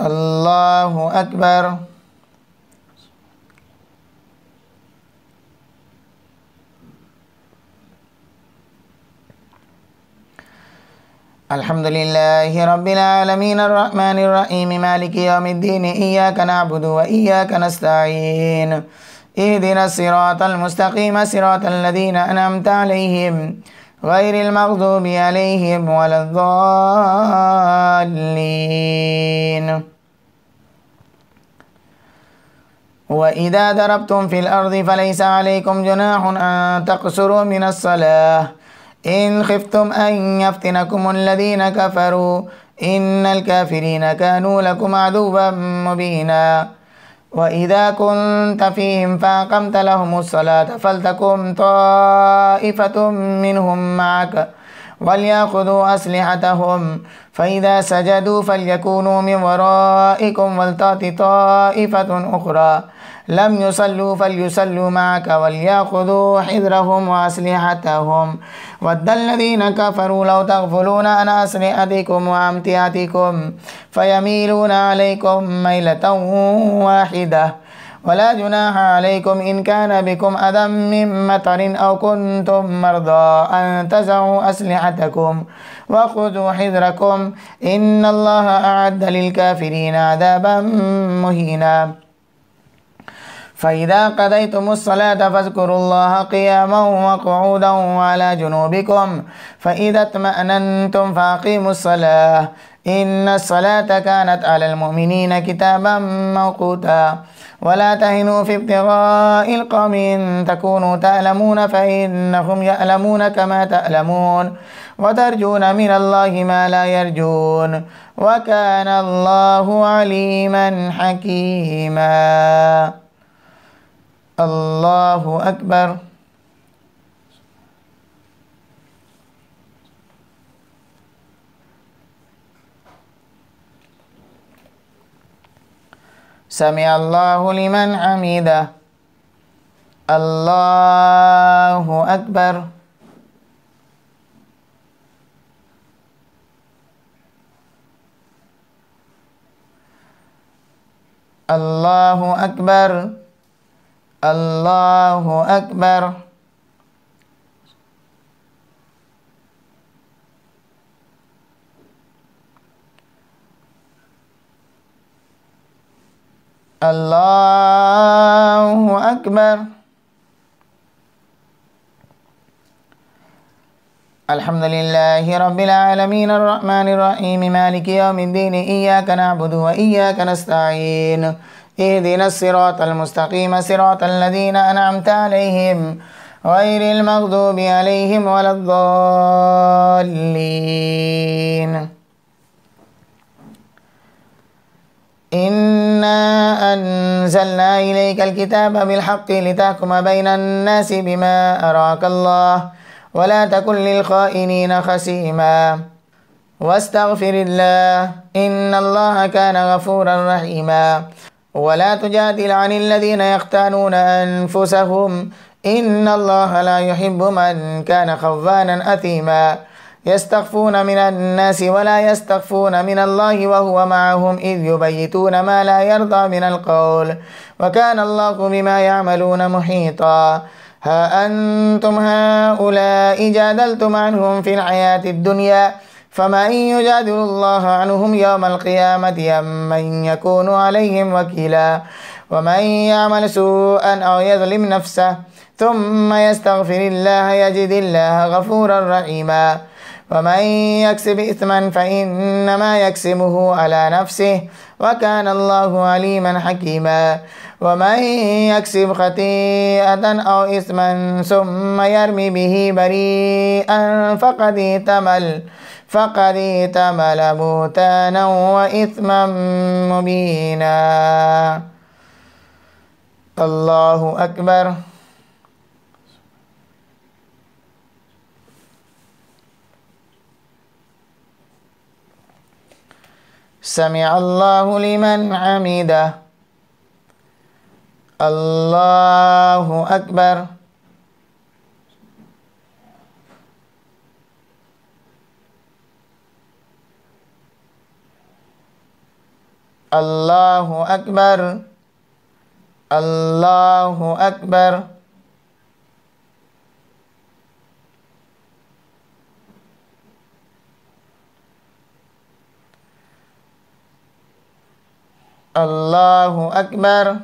Allahu Akbar. الحمد لله رب العالمين الرحمن الرحيم مالك يوم الدين إياك نعبد وإياك نستعين اهدنا الصراط المستقيم صراط الذين أنعمت عليهم غير المغضوب عليهم ولا الضالين. وإذا ضربتم في الأرض فليس عليكم جناح أن تقصروا من الصلاة إن خفتم أن يفتنكم الذين كفروا إن الكافرين كانوا لكم عدوا مبينا. وإذا كنت فيهم فأقمت لهم الصلاة فلتقم طائفة منهم معك وليأخذوا أسلحتهم فإذا سجدوا فليكونوا من ورائكم ولتأت طائفة أخرى لم يصلوا فليصلوا معك وليأخذوا حذرهم وأسلحتهم ود الذين كفروا لو تغفلون عن أسلحتكم وأمتعتكم فيميلون عليكم ميلة واحدة ولا جناح عليكم إن كان بكم أذى من مطر أو كنتم مرضى أن تضعوا أسلحتكم وخذوا حذركم إن الله أعد للكافرين عذابا مهينا. فإذا قضيتم الصلاة فاذكروا الله قياما وقعودا وعلى جنوبكم فإذا اطمأننتم فأقيموا الصلاة إن الصلاة كانت على المؤمنين كتابا موقوتا. ولا تهنوا في ابتغاء القوم إن تكونوا تألمون فإنهم يألمون كما تألمون وترجون من الله ما لا يرجون وكان الله عليما حكيما. الله أكبر. سمع الله لمن حمده. الله أكبر. الله أكبر. الله أكبر. الله أكبر. الحمد لله رب العالمين الرحمن الرحيم مالك يوم الدين إياك نعبد وإياك نستعين اهدنا الصراط المستقيم صراط الذين أنعمت عليهم غير المغضوب عليهم ولا الضالين. إنا أنزلنا إليك الكتاب بالحق لتحكم بين الناس بما أراك الله ولا تكن للخائنين خصيما واستغفر الله إن الله كان غفورا رحيما. ولا تجادل عن الذين يختانون أنفسهم إن الله لا يحب من كان خوانا أثيما يستخفون من الناس ولا يستخفون من الله وهو معهم إذ يبيتون ما لا يرضى من القول وكان الله بما يعملون محيطا ها أنتم هؤلاء جادلتم عنهم في الحياة الدنيا فمن يجادل الله عنهم يوم القيامة أم من يكون عليهم وكيلا ومن يعمل سوءا أو يظلم نفسه ثم يستغفر الله يجد الله غفورا رحيما ومن يكسب إثما فإنما يكسبه على نفسه وكان الله عليما حكيما ومن يكسب خطيئة أو إثما ثم يرمي به بريئا فقد احتمل بهتانا وإثما مبينا. الله أكبر. سمع الله لمن حمده. الله أكبر. الله أكبر. الله أكبر. الله أكبر.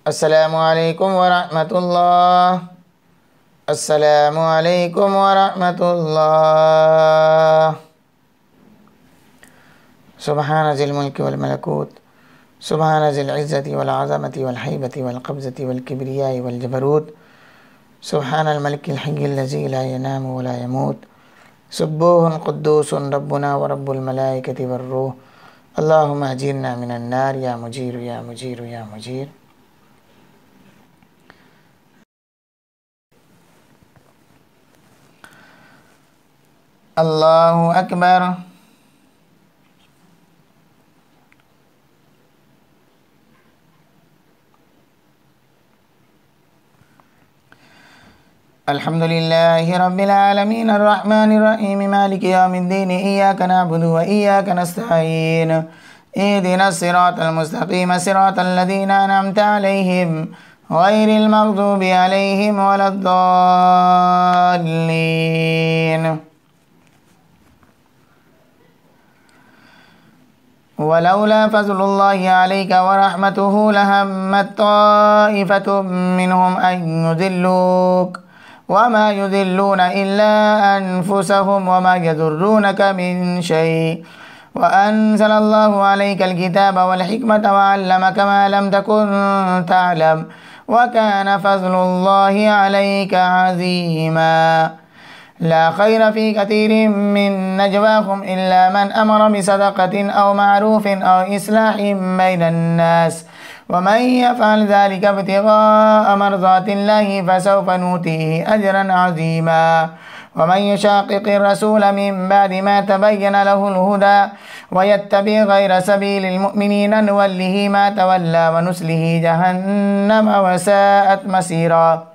Assalamualaikum warahmatullah. Assalamualaikum warahmatullah. Subhana zil mulki wal malakut. Subhana zil izzati wal azamati wal haibati wal qabzati wal kibriyai wal jabarut. Subhana al malikil hayyil lazi la yanamu wa la yamut. Subuhun quddusun rabbuna wa rabbul malaikati war ruh. Allahumma ajirna minan nar ya mujiru ya mujiru ya mujir. Allahu Akbar. Alhamdulillahi Rabbil Alamin Ar-Rahmanir Rahim Maliki Yawmiddin Iyyaka na'budu wa iyyaka nasta'in Ihdinas siratal mustaqim siratal ladzina an'amta 'alaihim ghairil maghdubi 'alaihim waladdallin. ولولا فضل الله عليك ورحمته لهمت طائفة منهم أن يذلوك وما يذلون إلا أنفسهم وما يضرونك من شيء وأنزل الله عليك الكتاب والحكمة وعلمك ما لم تكن تعلم وكان فضل الله عليك عظيما. لا خير في كثير من نجواهم إلا من أمر بصدقة أو معروف أو إصلاح بين الناس ومن يفعل ذلك ابتغاء مرضات الله فسوف نؤتيه أجرا عظيما. ومن يشاقق الرسول من بعد ما تبين له الهدى ويتبع غير سبيل المؤمنين نوله ما تولى ونسله جهنم وساءت مصيرا.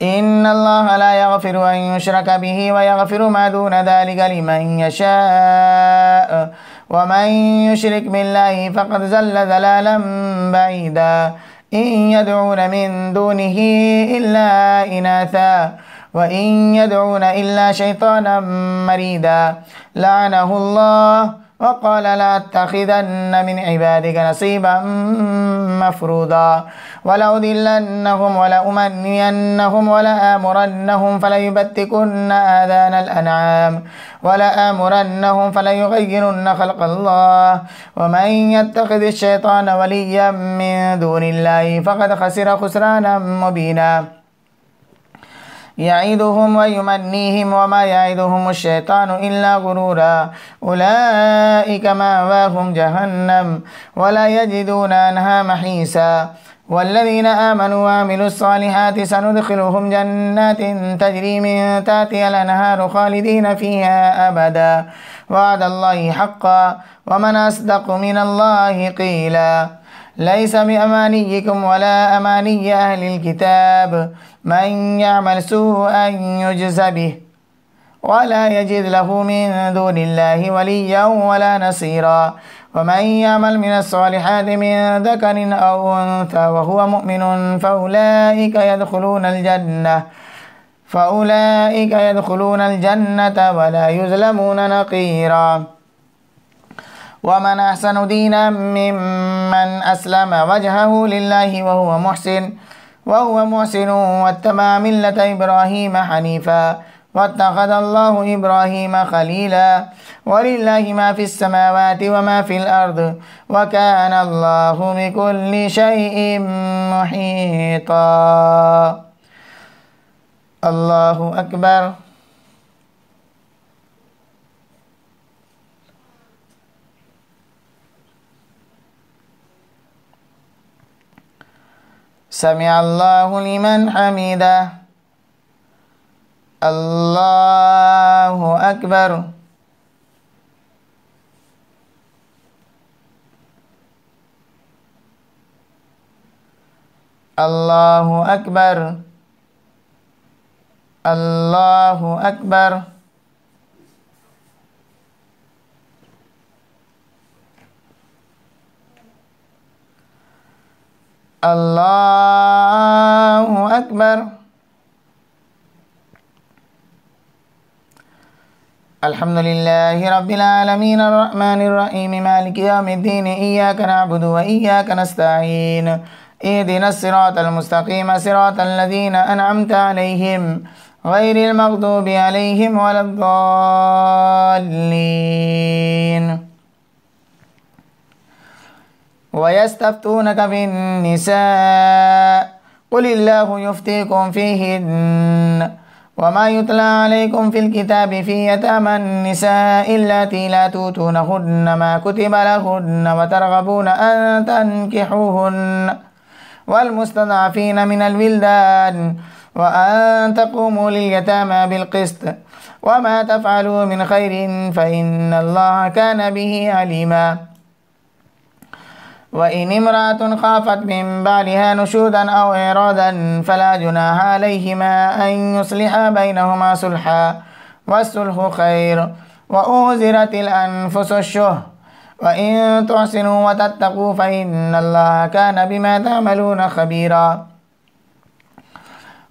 إن الله لا يغفر أن يشرك به ويغفر ما دون ذلك لمن يشاء ومن يشرك بالله فقد زل ضلالا بعيدا. إن يدعون من دونه إلا إناثا وإن يدعون إلا شيطانا مريدا لعنه الله وقال لأتخذن من عبادك نصيبا مفروضا ولأضلنهم ولأمنينهم ولآمرنهم فليبتكن آذان الأنعام ولآمرنهم فليغيرن خلق الله ومن يتخذ الشيطان وليا من دون الله فقد خسر خسرانا مبينا يعيدهم ويمنيهم وما يعيدهم الشيطان إلا غرورا أولئك مأواهم جهنم ولا يجدون عنها محيصا والذين آمنوا وعملوا الصالحات سندخلهم جنات تجري من تحتها الأنهار خالدين فيها أبدا وعد الله حقا ومن أصدق من الله قيلا ليس بأمانيكم ولا أماني أهل الكتاب من يعمل سوءا يجز به ولا يجد له من دون الله وليا ولا نصيرا ومن يعمل من الصالحات من ذكر أو أنثى وهو مؤمن فأولئك يدخلون الجنة ولا يظلمون نقيرا ومن أحسن دينا ممن أسلم وجهه لله وهو محسن واتبع ملة إبراهيم حنيفا واتخذ الله إبراهيم خليلا ولله ما في السماوات وما في الأرض وكان الله بكل شيء محيطا. الله أكبر. سمع الله لمن حمده. الله أكبر. الله أكبر. الله أكبر. الله أكبر. الحمد لله رب العالمين الرحمن الرحيم مالك يوم الدين إياك نعبد وإياك نستعين اهدنا الصراط المستقيم صراط الذين أنعمت عليهم غير المغضوب عليهم ولا الضالين. ويستفتونك في النساء قل الله يفتيكم فيهن وما يتلى عليكم في الكتاب في يتامى النساء اللاتي لا تؤتونهن ما كتب لهن وترغبون أن تنكحوهن والمستضعفين من الولدان وأن تقوموا لليتامى بالقسط وما تفعلوا من خير فإن الله كان به عليما. وإن امرأة خافت من بعلها نشوزا أو إعراضا فلا جناح عليهما أن يصلحا بينهما صلحا والصلح خير وأوزرت الأنفس الشح وإن تحسنوا وتتقوا فإن الله كان بما تعملون خبيرا.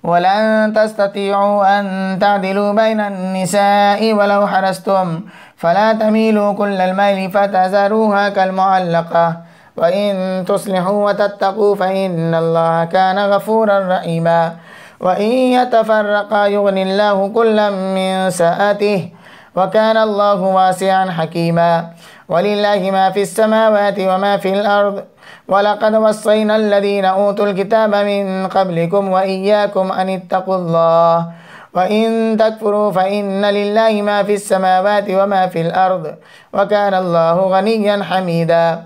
ولن تستطيعوا أن تعدلوا بين النساء ولو حرصتم فلا تميلوا كل الميل فتذروها كالمعلقة وإن تصلحوا وتتقوا فإن الله كان غفورا رحيما. وإن يتفرقا يغني الله كلا من سعته وكان الله واسعا حكيما. ولله ما في السماوات وما في الأرض ولقد وصينا الذين أوتوا الكتاب من قبلكم وإياكم أن اتقوا الله وإن تكفروا فإن لله ما في السماوات وما في الأرض وكان الله غنيا حميدا.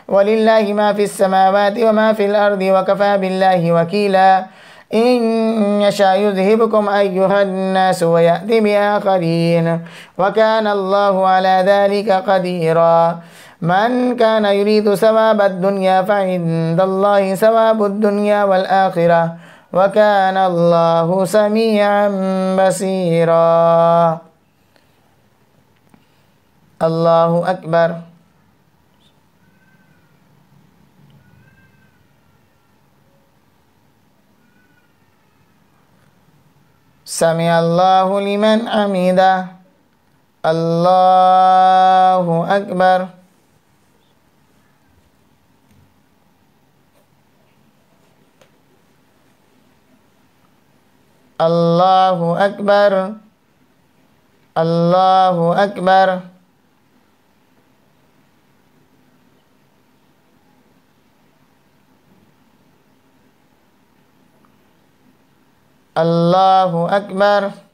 ولله ما في السماوات وما في الأرض وكفى بالله وكيلا. إن يشاء يذهبكم أيها الناس ويأتي بآخرين وكان الله على ذلك قديرا. من كان يريد ثواب الدنيا فعند الله ثواب الدنيا والآخرة وكان الله سميعا بصيرا. الله أكبر. سمع الله لمن حمده. Allahu Akbar. Allahu Akbar. Allahu Akbar. Allahu Akbar.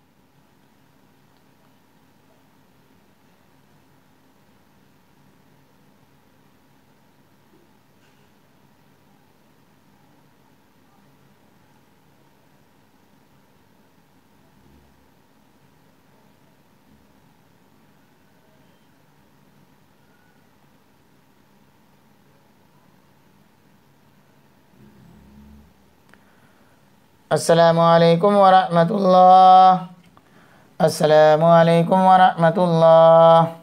Assalamualaikum warahmatullah. Assalamualaikum warahmatullah.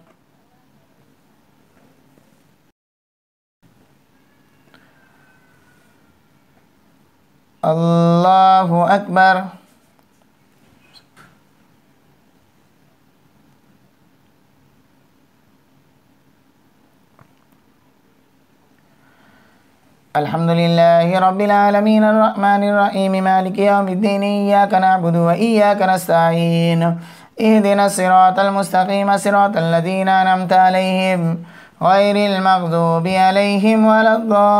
Allahu Akbar. Alhamdulillahi Rabbil Alamin Ar-Rahmanir Rahim Maliki Yawmiddin Iyyaka na'budu wa iyyaka nasta'in Ihdinas siratal mustaqim siratal ladzina an'amta 'alaihim ghairil maghdubi 'alaihim waladdallin.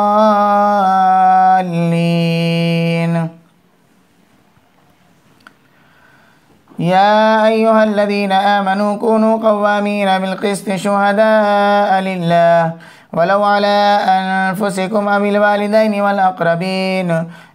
يا أيها الذين آمنوا كونوا قوامين بالقسط شهداء لله ولو على أنفسكم أو الوالدين والأقربين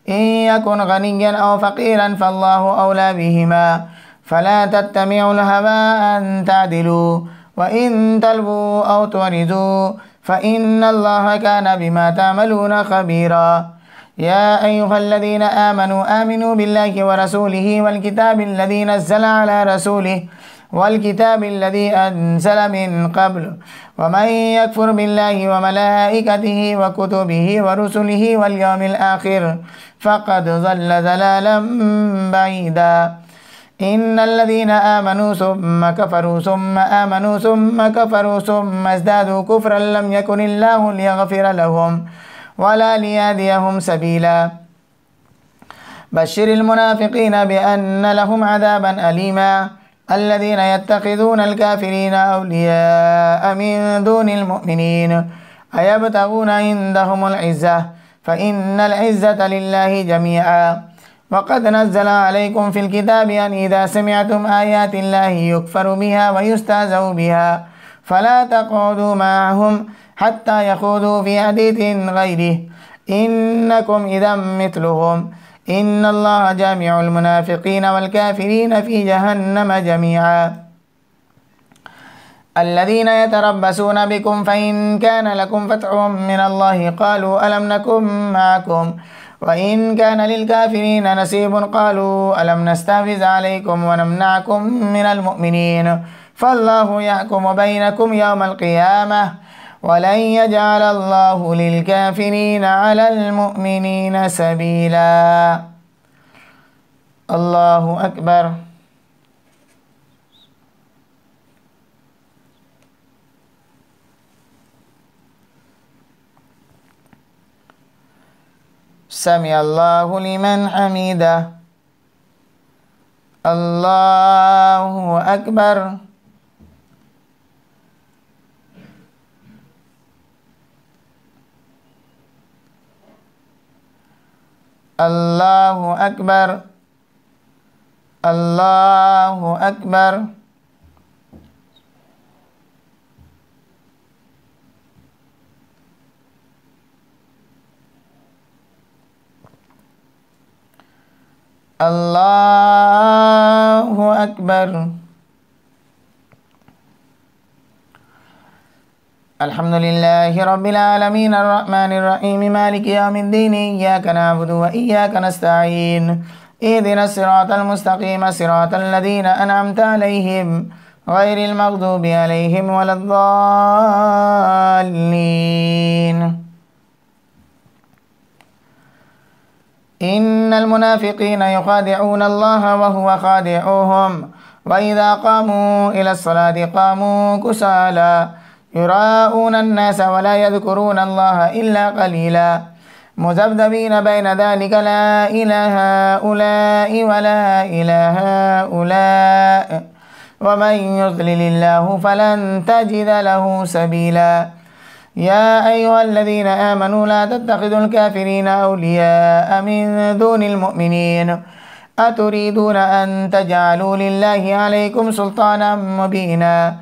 إن يكن غنيا أو فقيرا فالله أولى بهما فلا تتبعوا الهوى أن تعدلوا وإن تلووا أو تعرضوا فإن الله كان بما تعملون خبيرا. يا أيها الذين آمنوا بالله ورسوله والكتاب الذي نزل على رسوله والكتاب الذي أنزل من قبل ومن يكفر بالله وملائكته وكتبه ورسله واليوم الآخر فقد ضل ضلالا بعيدا. إن الذين آمنوا ثم كفروا ثم آمنوا ثم كفروا ثم ازدادوا كفرا لم يكن الله ليغفر لهم ولا ليهديهم سبيلا. بشر المنافقين بأن لهم عذابا أليما الذين يتخذون الكافرين أولياء من دون المؤمنين أيبتغون عندهم العزة فإن العزة لله جميعا. وقد نزل عليكم في الكتاب أن إذا سمعتم آيات الله يكفر بها ويستهزأ بها فلا تقعدوا معهم حتى يخوضوا في حديث غيره إنكم إذا مثلهم إن الله جامع المنافقين والكافرين في جهنم جميعا. الذين يتربصون بكم فإن كان لكم فتح من الله قالوا ألم نكن معكم وإن كان للكافرين نصيب قالوا ألم نستحوذ عليكم ونمنعكم من المؤمنين فالله يحكم بينكم يوم القيامة ولن يجعل الله للكافرين على المؤمنين سبيلا. الله أكبر. سمع الله لمن حمده. الله أكبر. الله أكبر. الله أكبر. الله أكبر. الحمد لله رب العالمين الرحمن الرحيم مالك يوم الدين إياك نعبد وإياك نستعين اهدنا الصراط المستقيم صراط الذين أنعمت عليهم غير المغضوب عليهم ولا الضالين. إن المنافقين يخادعون الله وهو خادعهم وإذا قاموا إلى الصلاة قاموا كسالى يراءون الناس ولا يذكرون الله إلا قليلا مذبذبين بين ذلك لا إلى هؤلاء ولا إلى هؤلاء ومن يضلل الله فلن تجد له سبيلا يا أيها الذين آمنوا لا تتخذوا الكافرين أولياء من دون المؤمنين أتريدون أن تجعلوا لله عليكم سلطانا مبينا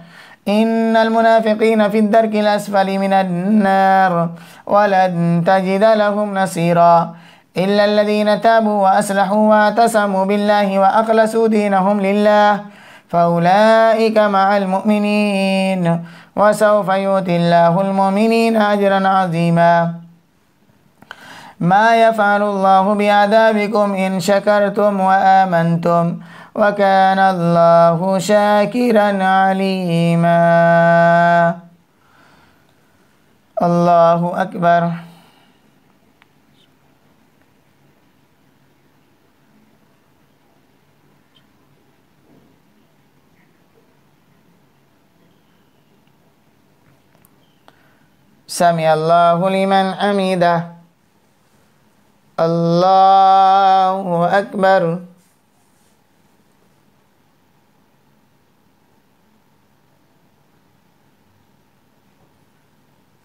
إن المنافقين في الدرك الأسفل من النار ولن تجد لهم نصيرا إلا الذين تابوا وأصلحوا واعتصموا بالله وأخلصوا دينهم لله فأولئك مع المؤمنين وسوف يؤتي الله المؤمنين أجرا عظيما ما يفعل الله بعذابكم إن شكرتم وآمنتم وكان الله شاكرا عليما. الله أكبر. سمع الله لمن حمده. الله أكبر.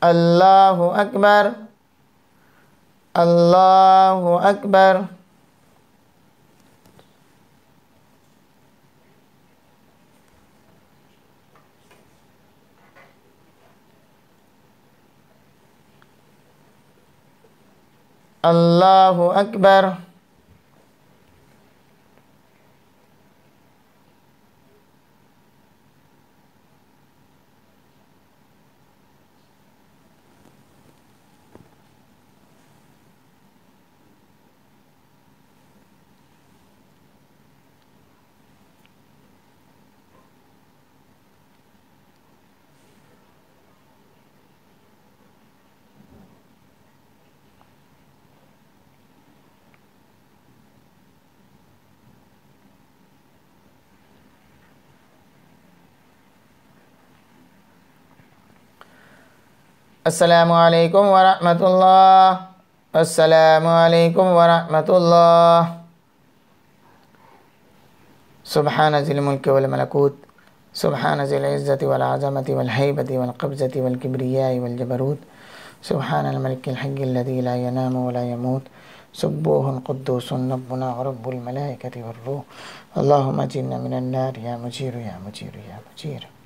الله أكبر. الله أكبر. الله أكبر. Assalamualaikum warahmatullah. Assalamualaikum warahmatullah. Subhana zil mulki wal malakut. Subhana zil izzati wal azamati wal haibati wal qabzati wal kibriyai wal jabarut. Subhana al malikil hayyil ladzi la yanamu wa la yamut. Subuhun quddusun rabbuna wa rabbul malaikati war ruh. Allahumma jinna minan nar ya mujir ya mujir ya mujir.